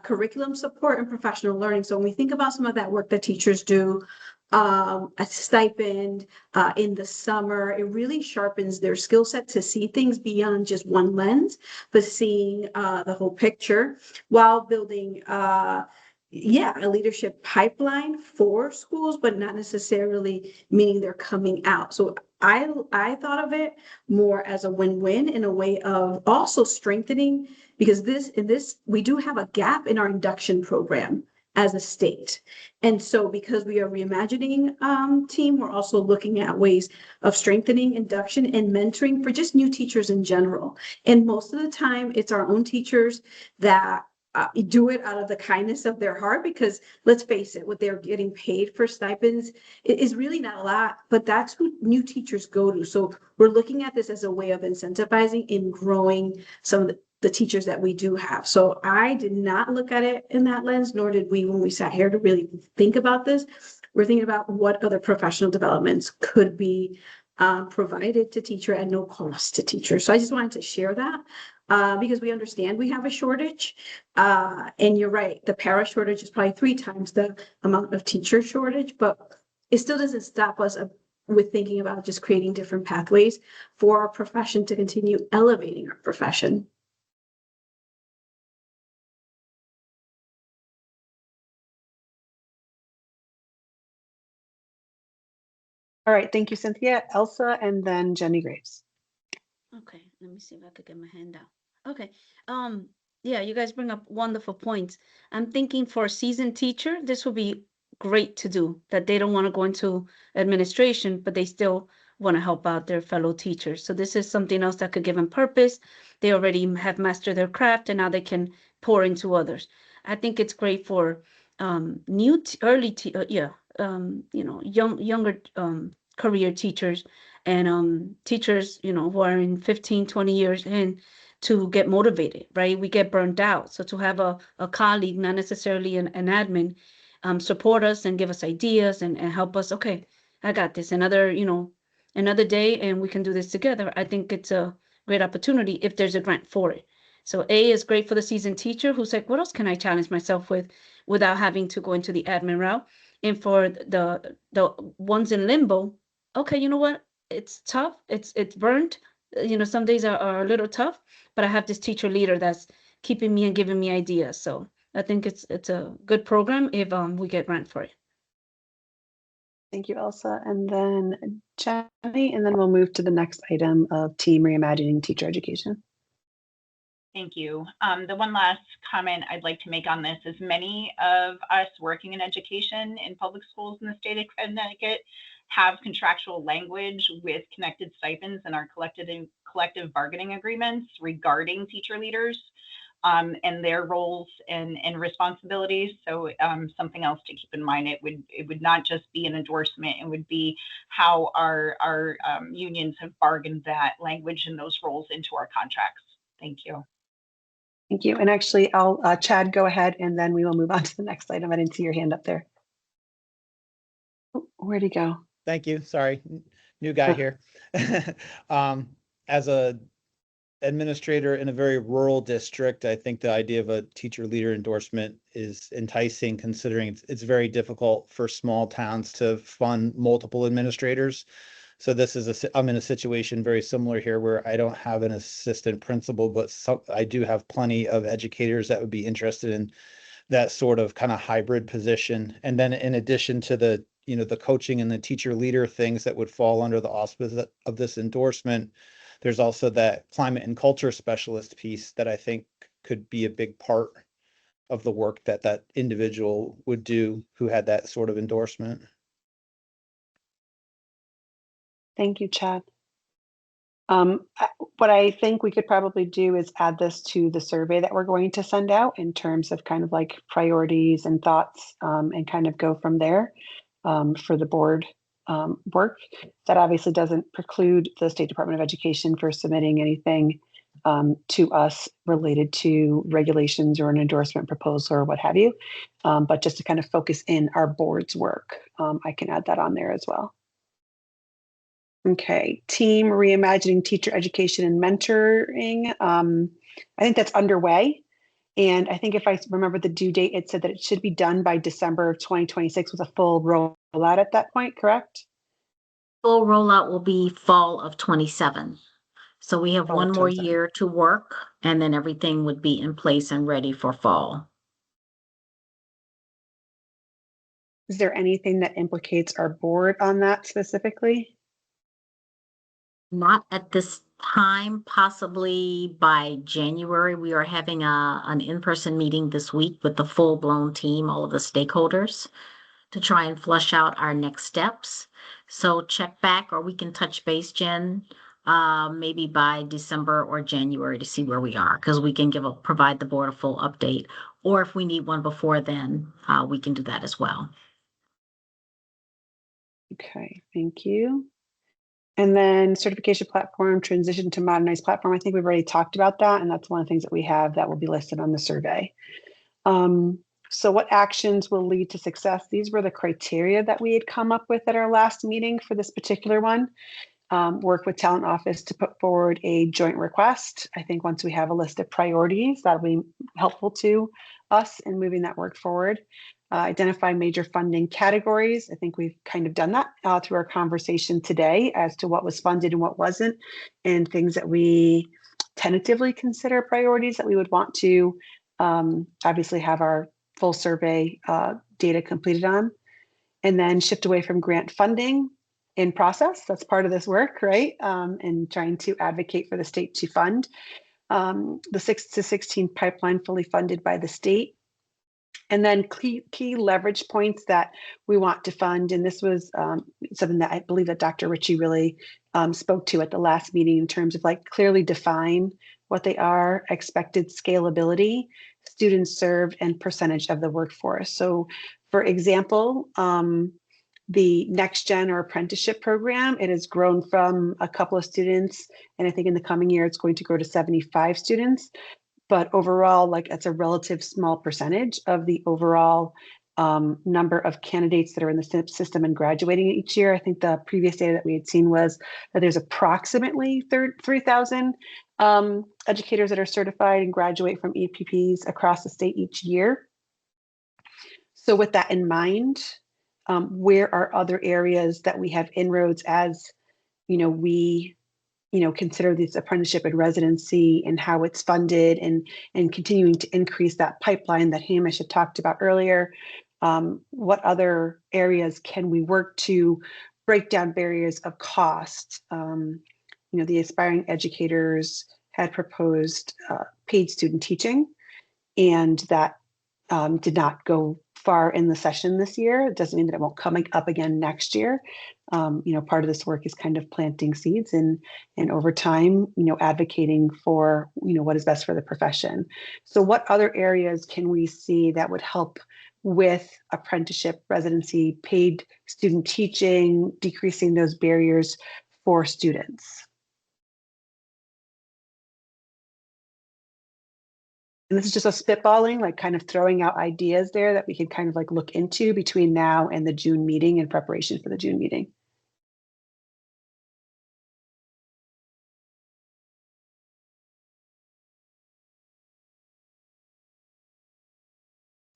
curriculum support, and professional learning. So when we think about some of that work that teachers do, a stipend in the summer, it really sharpens their skill set to see things beyond just one lens, but seeing the whole picture while building a leadership pipeline for schools, but not necessarily meaning they're coming out. So I thought of it more as a win-win in a way of also strengthening, because we do have a gap in our induction program as a state. And so because we are reimagining team, we're also looking at ways of strengthening induction and mentoring for just new teachers in general. And most of the time it's our own teachers that do it out of the kindness of their heart, because let's face it, what they're getting paid for stipends is really not a lot, but that's who new teachers go to. So we're looking at this as a way of incentivizing and growing some of the teachers that we do have. So I did not look at it in that lens, nor did we when we sat here to really think about this. We're thinking about what other professional developments could be provided to teacher at no cost to teachers. So I just wanted to share that because we understand we have a shortage. And you're right, the para shortage is probably 3 times the amount of teacher shortage, but it still doesn't stop us with thinking about just creating different pathways for our profession to continue elevating our profession. All right, thank you, Cynthia, Elsa, and then Jenny Graves. Okay, let me see if I could get my hand out. Okay, yeah, you guys bring up wonderful points. I'm thinking for a seasoned teacher, this would be great to do, that they don't want to go into administration, but they still want to help out their fellow teachers. So this is something else that could give them purpose. They already have mastered their craft and now they can pour into others. I think it's great for younger career teachers and teachers, who are in 15, 20 years in, to get motivated, right? We get burnt out. So to have a colleague, not necessarily an admin, support us and give us ideas and help us, okay, I got this, another day and we can do this together. I think it's a great opportunity if there's a grant for it. So A is great for the seasoned teacher who's like, what else can I challenge myself with without having to go into the admin route? And for the ones in limbo, okay, you know what? It's tough. It's burnt. Some days are a little tough, but I have this teacher leader that's keeping me and giving me ideas. So I think it's a good program if we get grant for it. Thank you, Elsa. And then Jenny, and then we'll move to the next item of Team Reimagining Teacher Education. Thank you. The one last comment I'd like to make on this is many of us working in education in public schools in the state of Connecticut have contractual language with connected stipends in our collective bargaining agreements regarding teacher leaders and their roles and responsibilities. So something else to keep in mind, it would not just be an endorsement, it would be how our unions have bargained that language and those roles into our contracts. Thank you. Thank you. And actually, I'll Chad, go ahead, and then we will move on to the next item. I didn't see your hand up there. Where'd he go? Thank you. Sorry, new guy here. As a administrator in a very rural district, I think the idea of a teacher leader endorsement is enticing, considering it's very difficult for small towns to fund multiple administrators. So I'm in a situation very similar here where I don't have an assistant principal, but I do have plenty of educators that would be interested in that sort of kind of hybrid position. And then in addition to the coaching and the teacher leader things that would fall under the auspice of this endorsement, there's also that climate and culture specialist piece that I think could be a big part of the work that individual would do who had that sort of endorsement. Thank you, Chad. What I think we could probably do is add this to the survey that we're going to send out in terms of kind of like priorities and thoughts, and kind of go from there for the board work. That obviously doesn't preclude the State Department of Education for submitting anything to us related to regulations or an endorsement proposal or what have you. But just to kind of focus in our board's work, I can add that on there as well. Okay, Team Reimagining Teacher Education and Mentoring. I think that's underway. And I think if I remember the due date, it said that it should be done by December of 2026 with a full rollout at that point, correct? Full rollout will be fall of 27. So we have Fall one of more 27. year to work, and then everything would be in place and ready for fall. Is there anything that implicates our board on that specifically? Not at this time, possibly by January. We are having an in-person meeting this week with the full-blown team, all of the stakeholders, to try and flush out our next steps. So check back, or we can touch base, Jen, maybe by December or January to see where we are, because we can provide the board a full update. Or if we need one before then, we can do that as well. Okay, thank you. And then certification platform, transition to modernized platform. I think we've already talked about that, and that's one of the things that we have that will be listed on the survey. So what actions will lead to success? These were the criteria that we had come up with at our last meeting for this particular one. Work with Talent Office to put forward a joint request. I think once we have a list of priorities, that'll be helpful to us in moving that work forward. Identify major funding categories. I think we've kind of done that through our conversation today as to what was funded and what wasn't, and things that we tentatively consider priorities that we would want to obviously have our full survey data completed on. And then shift away from grant funding. in process. That's part of this work, right? And trying to advocate for the state to fund the 6 to 16 pipeline fully funded by the state. And then key leverage points that we want to fund. And this was something that I believe that Dr. Ritchie really spoke to at the last meeting in terms of like clearly define what they are, expected scalability, students served, and percentage of the workforce. So for example, the Next Gen or apprenticeship program, it has grown from a couple of students. And I think in the coming year, it's going to grow to 75 students. But overall, like it's a relative small percentage of the overall number of candidates that are in the system and graduating each year. I think the previous data that we had seen was that there's approximately 3,000 educators that are certified and graduate from EPPs across the state each year. So with that in mind, where are other areas that we have inroads as, we consider this apprenticeship and residency and how it's funded and continuing to increase that pipeline that Hamish had talked about earlier. What other areas can we work to break down barriers of cost? The aspiring educators had proposed paid student teaching, and that did not go far in the session this year. It doesn't mean that it won't come up again next year. Part of this work is kind of planting seeds and over time, advocating for, what is best for the profession. So what other areas can we see that would help with apprenticeship, residency, paid student teaching, decreasing those barriers for students? And this is just a spitballing, like kind of throwing out ideas there that we can kind of like look into between now and the June meeting in preparation for the June meeting.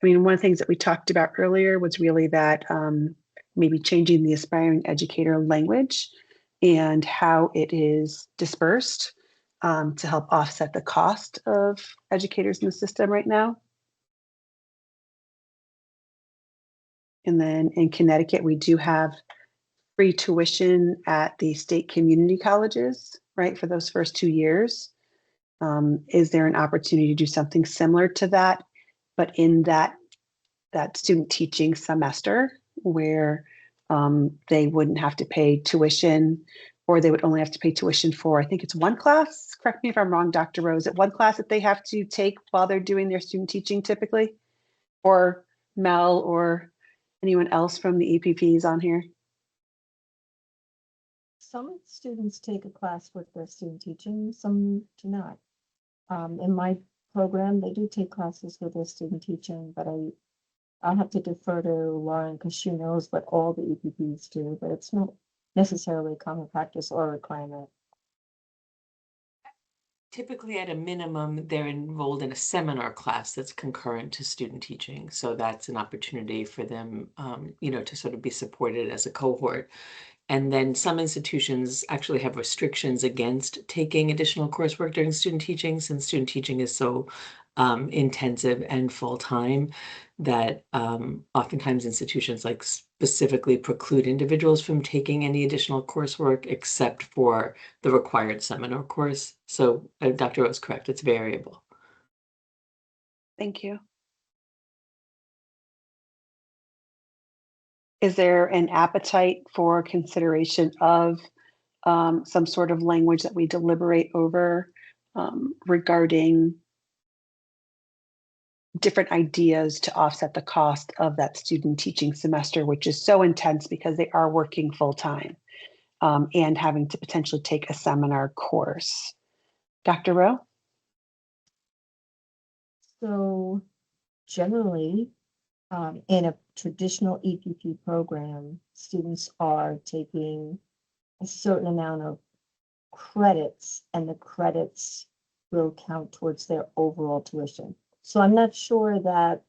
I mean, one of the things that we talked about earlier was really that maybe changing the aspiring educator language and how it is dispersed to help offset the cost of educators in the system right now. And then in Connecticut, we do have free tuition at the state community colleges, right, for those first 2 years. Is there an opportunity to do something similar to that, but in that student teaching semester where they wouldn't have to pay tuition, or they would only have to pay tuition for, I think it's one class, correct me if I'm wrong, Dr. Rose, at one class that they have to take while they're doing their student teaching typically? Or Mel or anyone else from the EPPs on here? Some students take a class with their student teaching, some do not. In my program, they do take classes with their student teaching, but I'll have to defer to Lauren because she knows what all the EPPs do, but it's not necessarily common practice or a requirement. Typically, at a minimum, they're enrolled in a seminar class that's concurrent to student teaching. So that's an opportunity for them, to sort of be supported as a cohort. And then some institutions actually have restrictions against taking additional coursework during student teaching, since student teaching is so intensive and full-time that oftentimes institutions like specifically preclude individuals from taking any additional coursework except for the required seminar course. So Dr. O is correct, it's variable. Thank you. Is there an appetite for consideration of some sort of language that we deliberate over regarding different ideas to offset the cost of that student teaching semester, which is so intense because they are working full time and having to potentially take a seminar course? Dr. Rowe? So generally, in a traditional EPP program, students are taking a certain amount of credits, and the credits will count towards their overall tuition. So I'm not sure that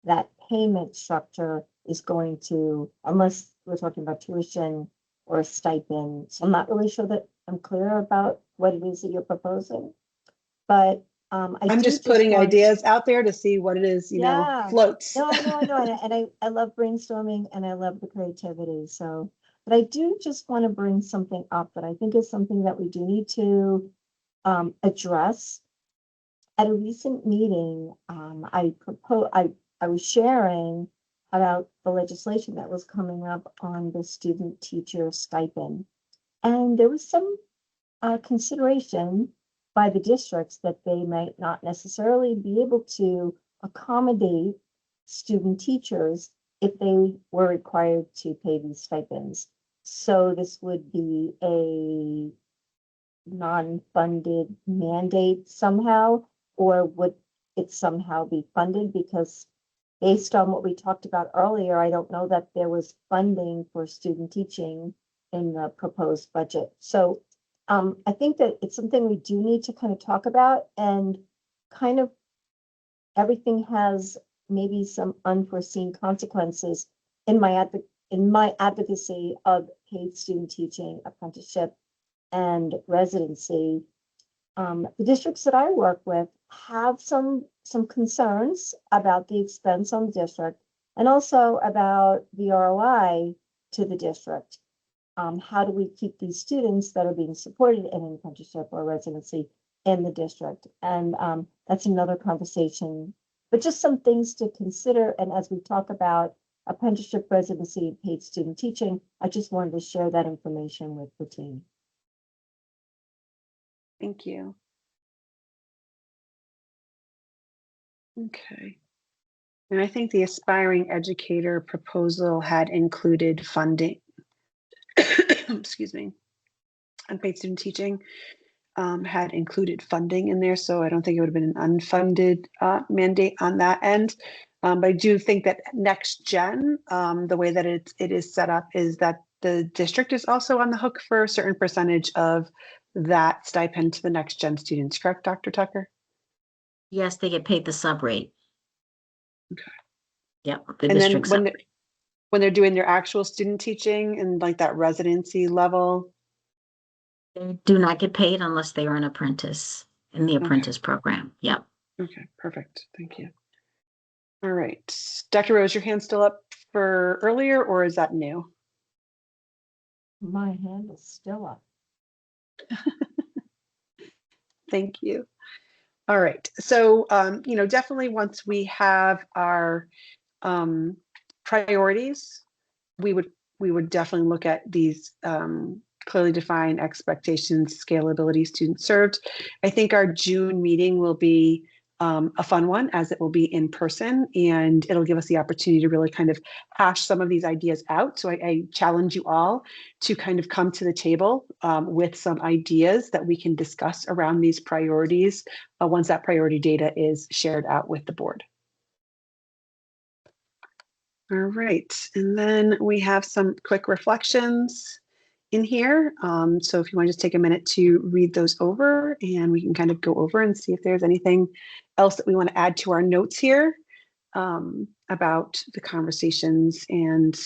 that payment structure is going to, unless we're talking about tuition or a stipend. So I'm not really sure that I'm clear about what it is that you're proposing. But I'm just putting ideas out there to see what it is, floats. No, I know, and I love brainstorming and I love the creativity. So But I do just want to bring something up that I think is something that we do need to address. At a recent meeting, I was sharing about the legislation that was coming up on the student teacher stipend. And there was some consideration by the districts that they might not necessarily be able to accommodate student teachers if they were required to pay these stipends. So this would be a non-funded mandate somehow, or would it somehow be funded? Because based on what we talked about earlier, I don't know that there was funding for student teaching in the proposed budget. So I think that it's something we do need to kind of talk about, and kind of everything has maybe some unforeseen consequences in my advocacy of paid student teaching, apprenticeship, and residency. The districts that I work with have some concerns about the expense on the district, and also about the ROI to the district. How do we keep these students that are being supported in an apprenticeship or residency in the district? And that's another conversation, but just some things to consider. And as we talk about apprenticeship, residency, and paid student teaching, I just wanted to share that information with the team. Thank you. Okay. And I think the aspiring educator proposal had included funding, excuse me, unpaid student teaching had included funding in there. So I don't think it would have been an unfunded mandate on that end. But I do think that next gen, the way that it is set up is that the district is also on the hook for a certain percentage of that stipend to the next gen students. Correct, Dr. Tucker? Yes, they get paid the sub rate. Okay. Yep. The And then district sub rate. when they're doing their actual student teaching and like that residency level, They do not get paid unless they are an apprentice in the apprentice program. Yep. okay, perfect. Thank you. All right. Dr. Rose, your hand still up for earlier, or is that new? My hand is still up. Thank you. All right. So, definitely once we have our priorities, we would definitely look at these clearly defined expectations, scalability, students served. I think our June meeting will be a fun one, as it will be in person, and it'll give us the opportunity to really kind of hash some of these ideas out. So I challenge you all to kind of come to the table with some ideas that we can discuss around these priorities once that priority data is shared out with the board. All right, and then we have some quick reflections in here. So if you want to just take a minute to read those over, and we can kind of go over and see if there's anything else that we want to add to our notes here about the conversations and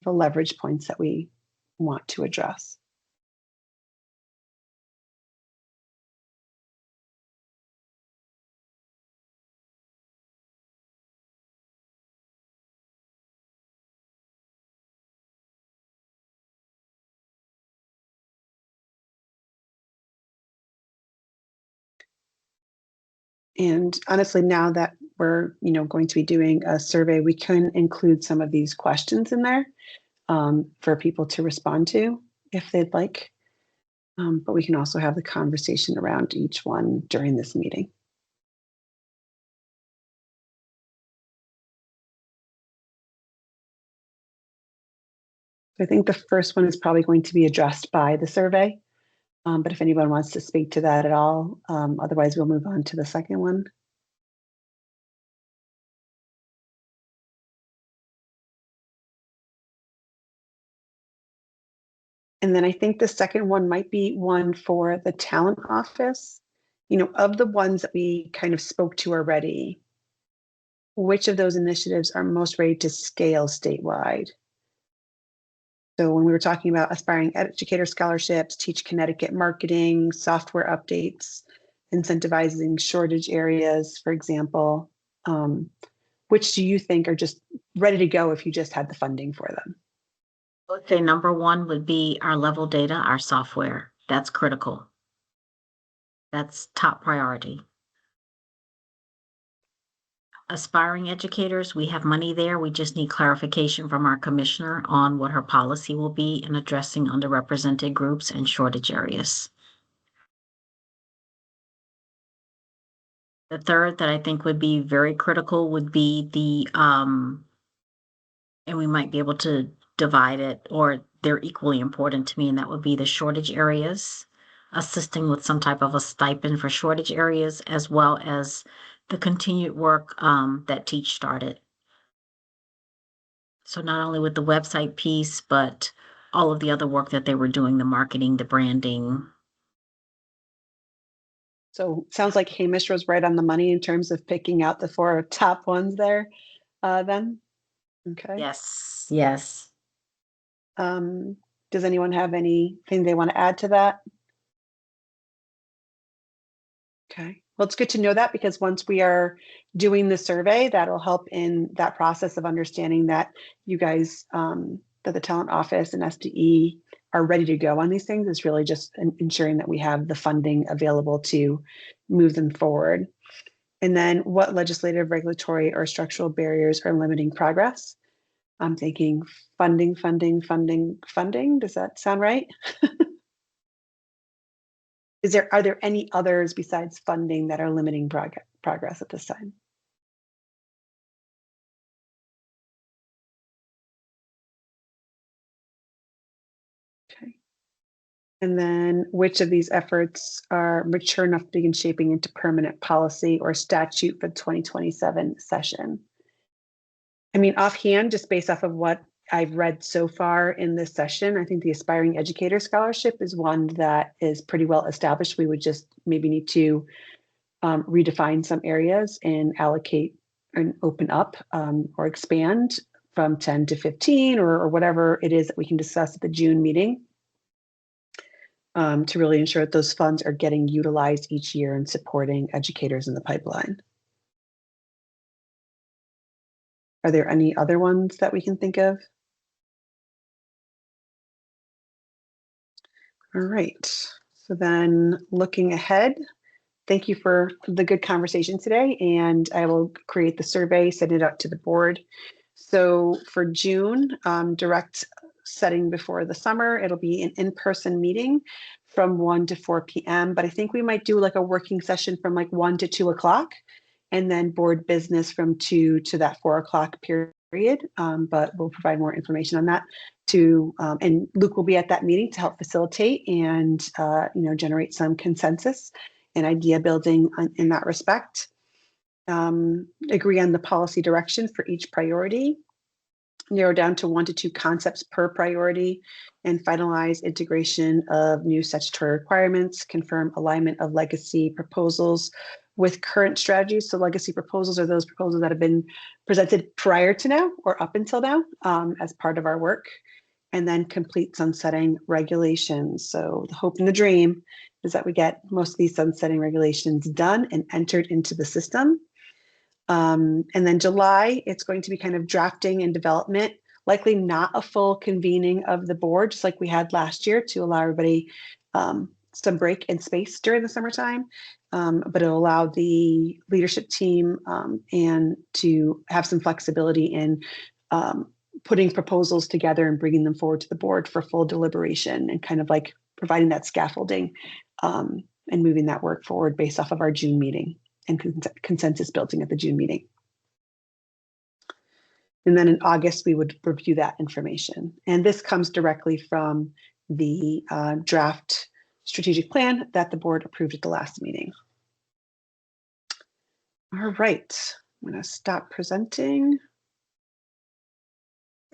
the leverage points that we want to address. And honestly, now that we're going to be doing a survey, we can include some of these questions in there for people to respond to if they'd like. But we can also have the conversation around each one during this meeting. I think the first one is probably going to be addressed by the survey. But if anyone wants to speak to that at all, otherwise we'll move on to the second one. And then I think the second one might be one for the talent office. Of the ones that we kind of spoke to already, which of those initiatives are most ready to scale statewide? So when we were talking about aspiring educator scholarships, Teach Connecticut marketing, software updates, incentivizing shortage areas, for example, which do you think are just ready to go if you just had the funding for them? I would say number one would be our level data, our software. That's critical. That's top priority. Aspiring educators, we have money there. We just need clarification from our commissioner on what her policy will be in addressing underrepresented groups and shortage areas. The third that I think would be very critical would be the, and we might be able to divide it, or they're equally important to me, and that would be the shortage areas, assisting with some type of a stipend for shortage areas, as well as the continued work that Teach started. So not only with the website piece, but all of the other work that they were doing, the marketing, the branding. So sounds like Hamish was right on the money in terms of picking out the 4 top ones there, then? Okay. Yes, yes. Does anyone have anything they want to add to that? Okay. Well, it's good to know that, because once we are doing the survey, that'll help in that process of understanding that you guys, that the talent office and SDE are ready to go on these things. Is really just ensuring that we have the funding available to move them forward. And then what legislative, regulatory, or structural barriers are limiting progress? I'm thinking funding. Does that sound right? Are there any others besides funding that are limiting progress at this time? Okay. And then which of these efforts are mature enough to begin shaping into permanent policy or statute for the 2027 session? I mean, offhand, just based off of what I've read so far in this session, I think the Aspiring Educator Scholarship is one that is pretty well established. We would just maybe need to redefine some areas and allocate and open up or expand from 10 to 15 or whatever it is that we can discuss at the June meeting, to really ensure that those funds are getting utilized each year and supporting educators in the pipeline. Are there any other ones that we can think of? All right. So then looking ahead, thank you for the good conversation today, and I will create the survey, send it out to the board. So for June, direct setting before the summer, it'll be an in-person meeting from 1 to 4 p.m. But I think we might do like a working session from like 1 to 2 o'clock, and then board business from 2 to that 4 o'clock period. But we'll provide more information on that too. And Luke will be at that meeting to help facilitate and generate some consensus and idea building in that respect. Agree on the policy direction for each priority, narrow down to 1 to 2 concepts per priority, and finalize integration of new statutory requirements, confirm alignment of legacy proposals with current strategies. So legacy proposals are those proposals that have been presented prior to now or up until now as part of our work. And then complete sunsetting regulations. So the hope and the dream is that we get most of these sunsetting regulations done and entered into the system. And then July, it's going to be kind of drafting and development, likely not a full convening of the board, just like we had last year, to allow everybody some break and space during the summertime. But it'll allow the leadership team and to have some flexibility in putting proposals together and bringing them forward to the board for full deliberation, and kind of like providing that scaffolding and moving that work forward based off of our June meeting and consensus building at the June meeting. And then in August, we would review that information. And this comes directly from the draft strategic plan that the board approved at the last meeting. All right, I'm going to stop presenting.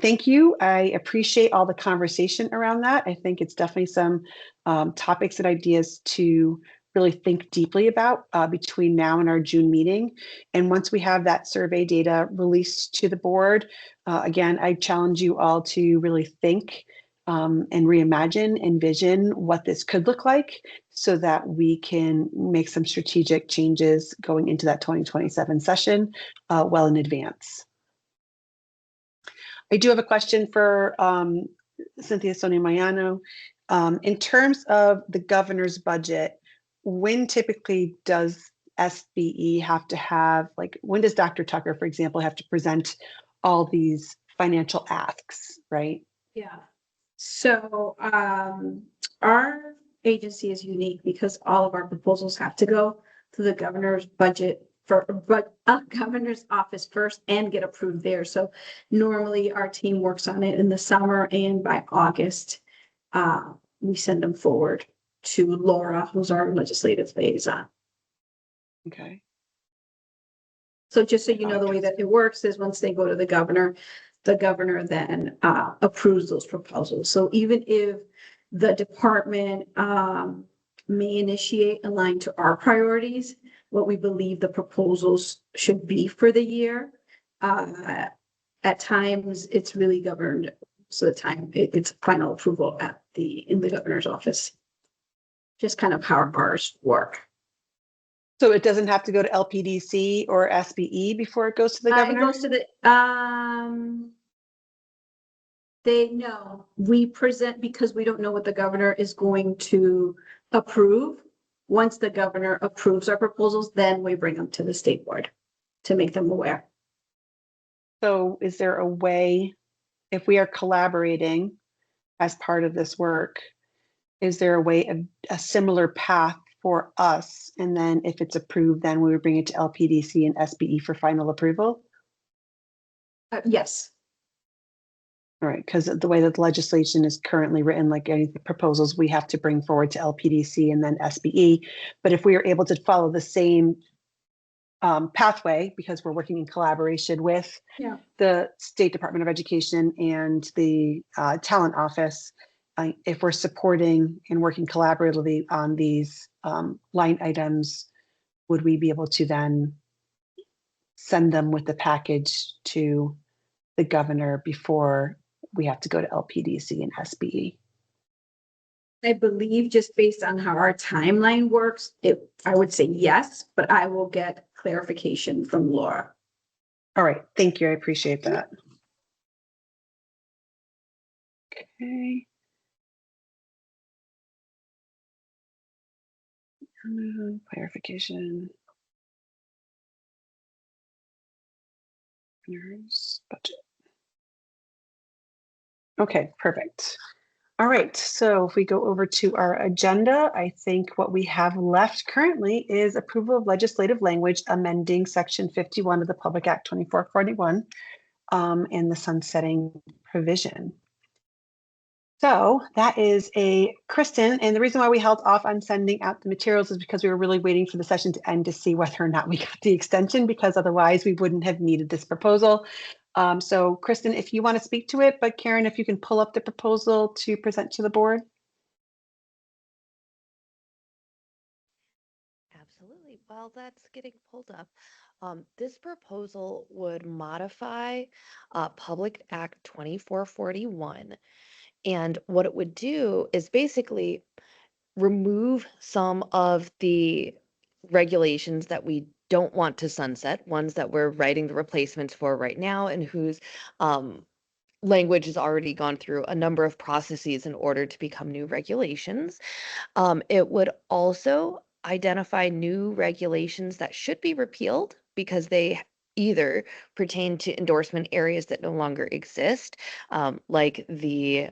Thank you. I appreciate all the conversation around that. I think it's definitely some topics and ideas to really think deeply about between now and our June meeting. And once we have that survey data released to the board, again, I challenge you all to really think and reimagine, envision what this could look like, so that we can make some strategic changes going into that 2027 session well in advance. I do have a question for Cynthia Sonia Mayano. In terms of the governor's budget, when typically does SBE have to have, like, when does Dr. Tucker, for example, have to present all these financial asks, right? Yeah. So our agency is unique because all of our proposals have to go to the governor's budget but governor's office first and get approved there. So normally our team works on it in the summer, and by August, we send them forward to Laura, who's our legislative liaison. Okay. So just so you know, the way that it works is once they go to the governor then approves those proposals. So even if the department may initiate aligned to our priorities, what we believe the proposals should be for the year, at times it's really governed. So the time it's final approval in the governor's office. Just kind of how ours work. So it doesn't have to go to LPDC or SBE before it goes to the governor? It goes to the, we present because we don't know what the governor is going to approve. Once the governor approves our proposals, then we bring them to the state board to make them aware. So is there a way, if we are collaborating as part of this work, is there a way, a similar path for us? And then if it's approved, then we would bring it to LPDC and SBE for final approval? Yes. All right, because the way that the legislation is currently written, like any proposals, we have to bring forward to LPDC and then SBE. But if we are able to follow the same pathway, because we're working in collaboration with the State Department of Education and the Talent Office, if we're supporting and working collaboratively on these line items, would we be able to then send them with the package to the governor before we have to go to LPDC and SBE? I believe just based on how our timeline works, I would say yes, but I will get clarification from Laura. All right, thank you. I appreciate that. Okay. Clarification. Budget. Okay, perfect. All right, so if we go over to our agenda, I think what we have left currently is approval of legislative language amending section 51 of the Public Act 2441 and the sunsetting provision. So that is Kristen, and the reason why we held off on sending out the materials is because we were really waiting for the session to end to see whether or not we got the extension, because otherwise we wouldn't have needed this proposal. So Kristen, if you want to speak to it, but Karen, if you can pull up the proposal to present to the board. Absolutely. While that's getting pulled up, this proposal would modify Public Act 2441. And what it would do is basically remove some of the regulations that we don't want to sunset, ones that we're writing the replacements for right now and whose language has already gone through a number of processes in order to become new regulations. It would also identify new regulations that should be repealed because they either pertain to endorsement areas that no longer exist, like the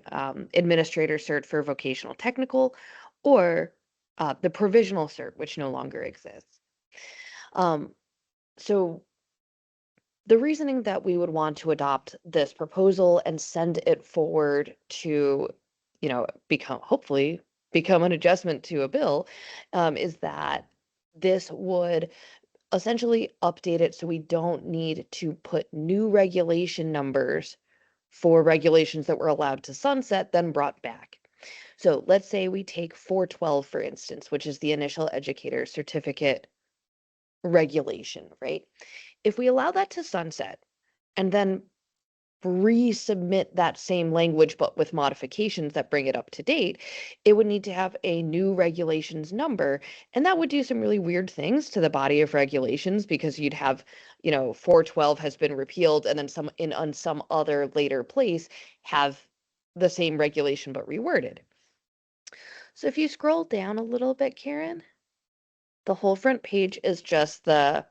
administrator cert for vocational technical, or the provisional cert, which no longer exists. So the reasoning that we would want to adopt this proposal and send it forward to, hopefully become an adjustment to a bill, is that this would essentially update it so we don't need to put new regulation numbers for regulations that were allowed to sunset, then brought back. So let's say we take 412, for instance, which is the initial educator certificate regulation, right? If we allow that to sunset and then resubmit that same language but with modifications that bring it up to date, it would need to have a new regulations number, and that would do some really weird things to the body of regulations, because you'd have 412 has been repealed and then on some other later place have the same regulation but reworded. So if you scroll down a little bit, Karen, the whole front page is just the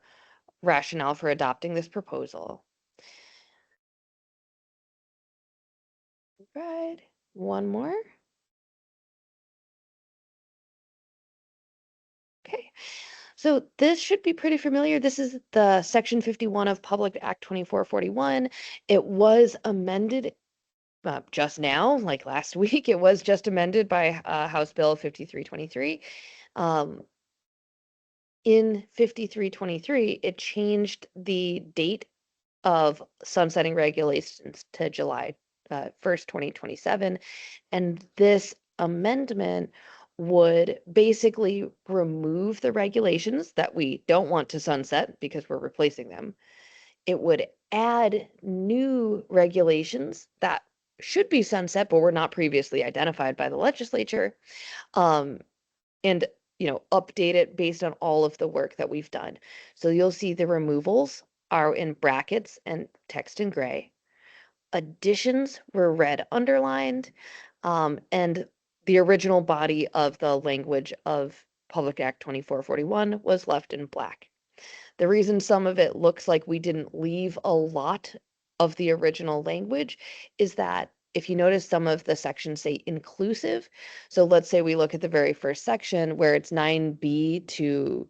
rationale for adopting this proposal. Right, one more. Okay, so this should be pretty familiar. This is the Section 51 of Public Act 2441. It was amended just now, like last week. It was just amended by House Bill 5323. In 5323, it changed the date of sunsetting regulations to July 1st, 2027. And this amendment would basically remove the regulations that we don't want to sunset because we're replacing them. It would add new regulations that should be sunset, but were not previously identified by the legislature. And update it based on all of the work that we've done. So you'll see the removals are in brackets and text in gray. Additions were red underlined, and the original body of the language of Public Act 2441 was left in black. The reason some of it looks like we didn't leave a lot of the original language is that if you notice, some of the sections say inclusive. So let's say we look at the very first section where it's 9B to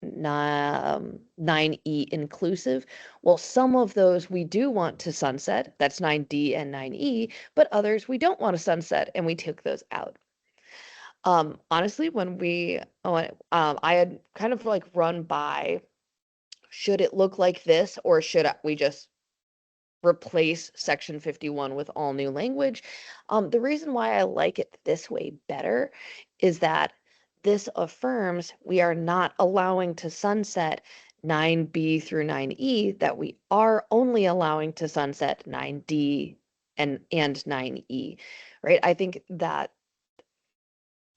9E inclusive. Well, some of those we do want to sunset. That's 9D and 9E, but others we don't want to sunset, and we took those out. Honestly, I had kind of like run by, should it look like this, or should we just replace Section 51 with all new language? The reason why I like it this way better is that this affirms we are not allowing to sunset 9B through 9E, that we are only allowing to sunset 9D and 9E, right? I think that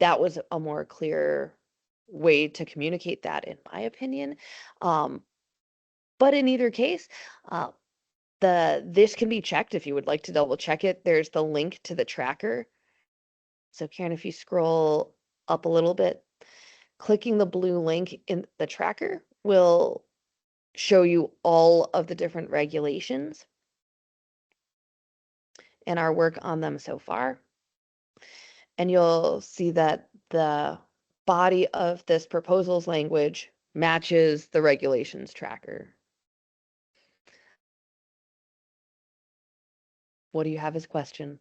was a more clear way to communicate that, in my opinion. But in either case, this can be checked if you would like to double check it. There's the link to the tracker. So Karen, if you scroll up a little bit, clicking the blue link in the tracker will show you all of the different regulations and our work on them so far. And you'll see that the body of this proposal's language matches the regulations tracker. What do you have as questions?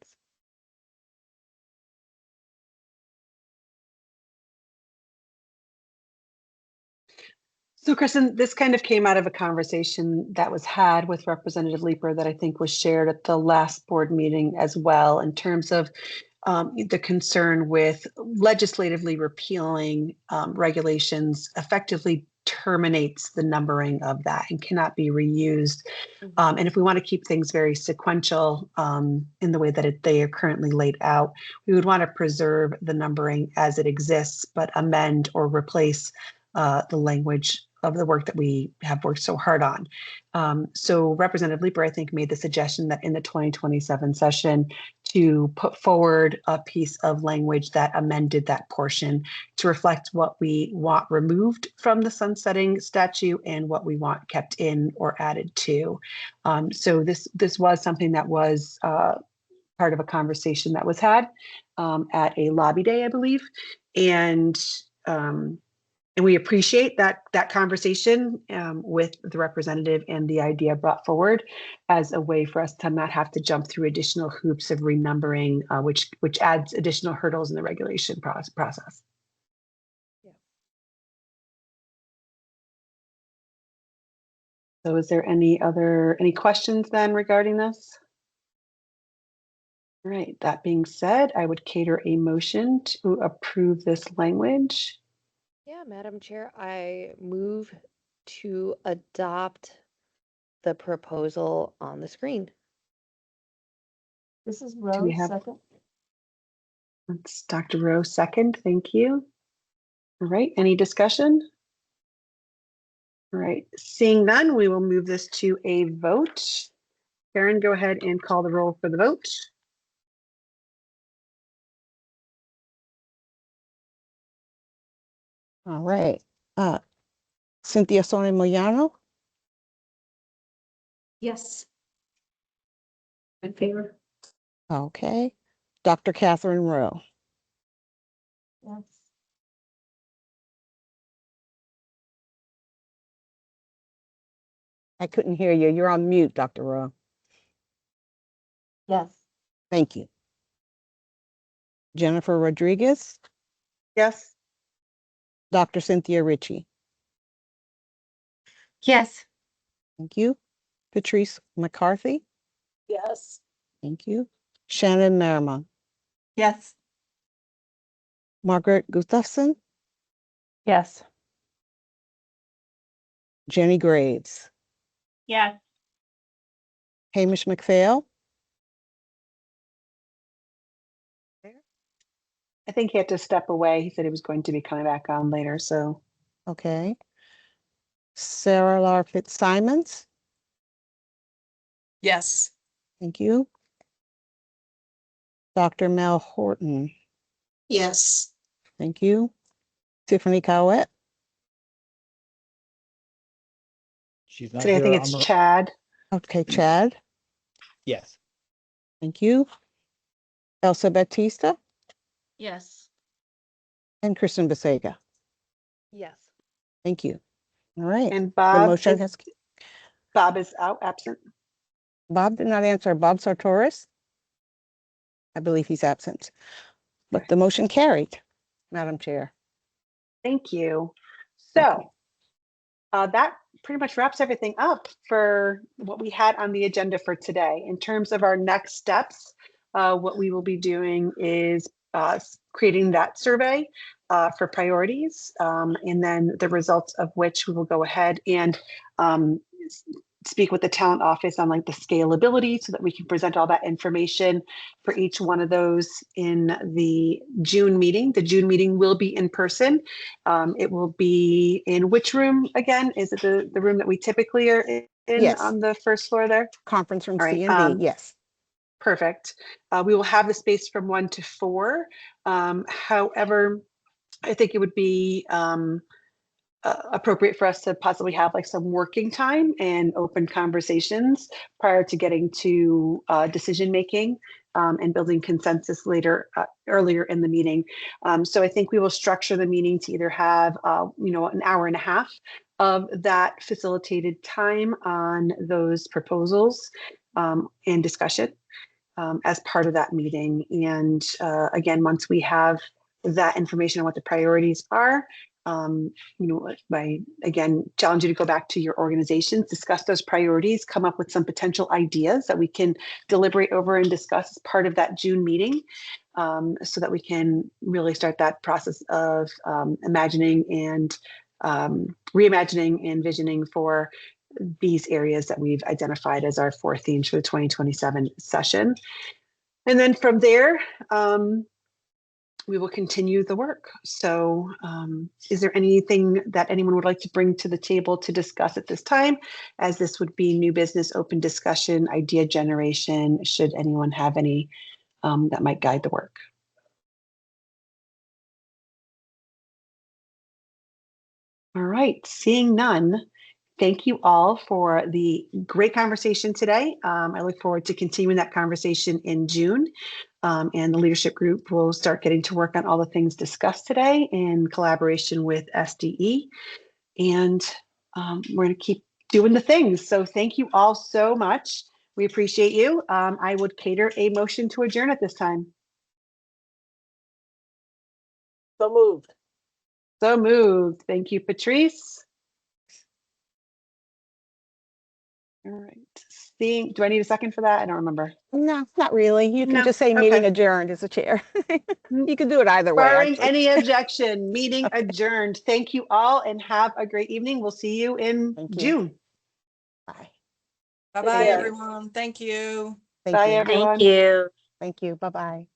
So, Kristen, this kind of came out of a conversation that was had with Representative Leeper that I think was shared at the last board meeting as well, in terms of the concern with legislatively repealing regulations effectively terminates the numbering of that and cannot be reused. And if we want to keep things very sequential in the way that they are currently laid out, we would want to preserve the numbering as it exists, but amend or replace the language of the work that we have worked so hard on. So Representative Leeper, I think, made the suggestion that in the 2027 session to put forward a piece of language that amended that portion to reflect what we want removed from the sunsetting statute and what we want kept in or added to. So this was something that was part of a conversation that was had at a lobby day, I believe. And we appreciate that conversation with the representative and the idea brought forward as a way for us to not have to jump through additional hoops of renumbering, which adds additional hurdles in the regulation process. Yeah. So is there any questions then regarding this? All right, that being said, I would cater a motion to approve this language. Yeah, Madam Chair, I move to adopt the proposal on the screen. This is Do Rose, we have second. That's Dr. Rowe, second. Thank you. All right, any discussion? All right, seeing none, we will move this to a vote. Karen, go ahead and call the roll for the vote. All right. Cynthia Sonia Moyano. Yes. In favor? Okay. Dr. Catherine Rowe. Yes. I couldn't hear you. You're on mute, Dr. Rowe. Yes. Thank you. Jennifer Rodriguez. Yes. Dr. Cynthia Ritchie. Yes. Thank you. Patrice McCarthy. Yes. Thank you. Shannon Merriman. Yes. Margaret Gustafson. Yes. Jenny Graves. Yes. Hamish McPhail. I think he had to step away. He said he was going to be coming back on later. So Okay. Sarah Lar Fitzsimons. Yes. Thank you. Dr. Mel Horton. Yes. Thank you. Tiffany Cowett. She's not today I here. think it's Chad. Okay, Chad. Yes. Thank you. Elsa Batista Yes. and Kristen Besega. Yes. Thank you. All right. And The motion has, Bob is out, absent. Bob did not answer. Bob Sartoris. I believe he's absent, but the motion carried, Madam Chair. Thank you. So that pretty much wraps everything up for what we had on the agenda for today. In terms of our next steps, what we will be doing is creating that survey for priorities, and then the results of which we will go ahead and speak with the talent office on like the scalability so that we can present all that information for each one of those in the June meeting. The June meeting will be in person. It will be in which room again? Is it the room that we typically are in Yes. on the first floor there? Conference room All right, C and D, yes. Perfect. We will have the space from 1 to 4. However, I think it would be appropriate for us to possibly have like some working time and open conversations prior to getting to decision making and building consensus later, earlier in the meeting. So I think we will structure the meeting to either have, an hour and a half of that facilitated time on those proposals and discussion as part of that meeting. And again, once we have that information on what the priorities are, I again challenge you to go back to your organizations, discuss those priorities, come up with some potential ideas that we can deliberate over and discuss as part of that June meeting, so that we can really start that process of imagining and reimagining and visioning for these areas that we've identified as our 4 themes for the 2027 session. And then from there, we will continue the work. So is there anything that anyone would like to bring to the table to discuss at this time, as this would be new business, open discussion, idea generation, should anyone have any that might guide the work? All right, seeing none, thank you all for the great conversation today. I look forward to continuing that conversation in June. And the leadership group will start getting to work on all the things discussed today in collaboration with SDE. And we're going to keep doing the things. So thank you all so much. We appreciate you. I would cater a motion to adjourn at this time. So moved. So moved. Thank you, Patrice. All right. Do I need a second for that? I don't remember. No, not really. You can No? just say meeting Okay. adjourned as a chair. You can do it either way. Barring Actually. any objection, meeting adjourned. Thank you all and have a great evening. We'll see you in Thank you. June. Bye. Bye-bye, you. everyone. Thank you. Thank Bye, you. everyone. Thank you. Thank you. Bye-bye.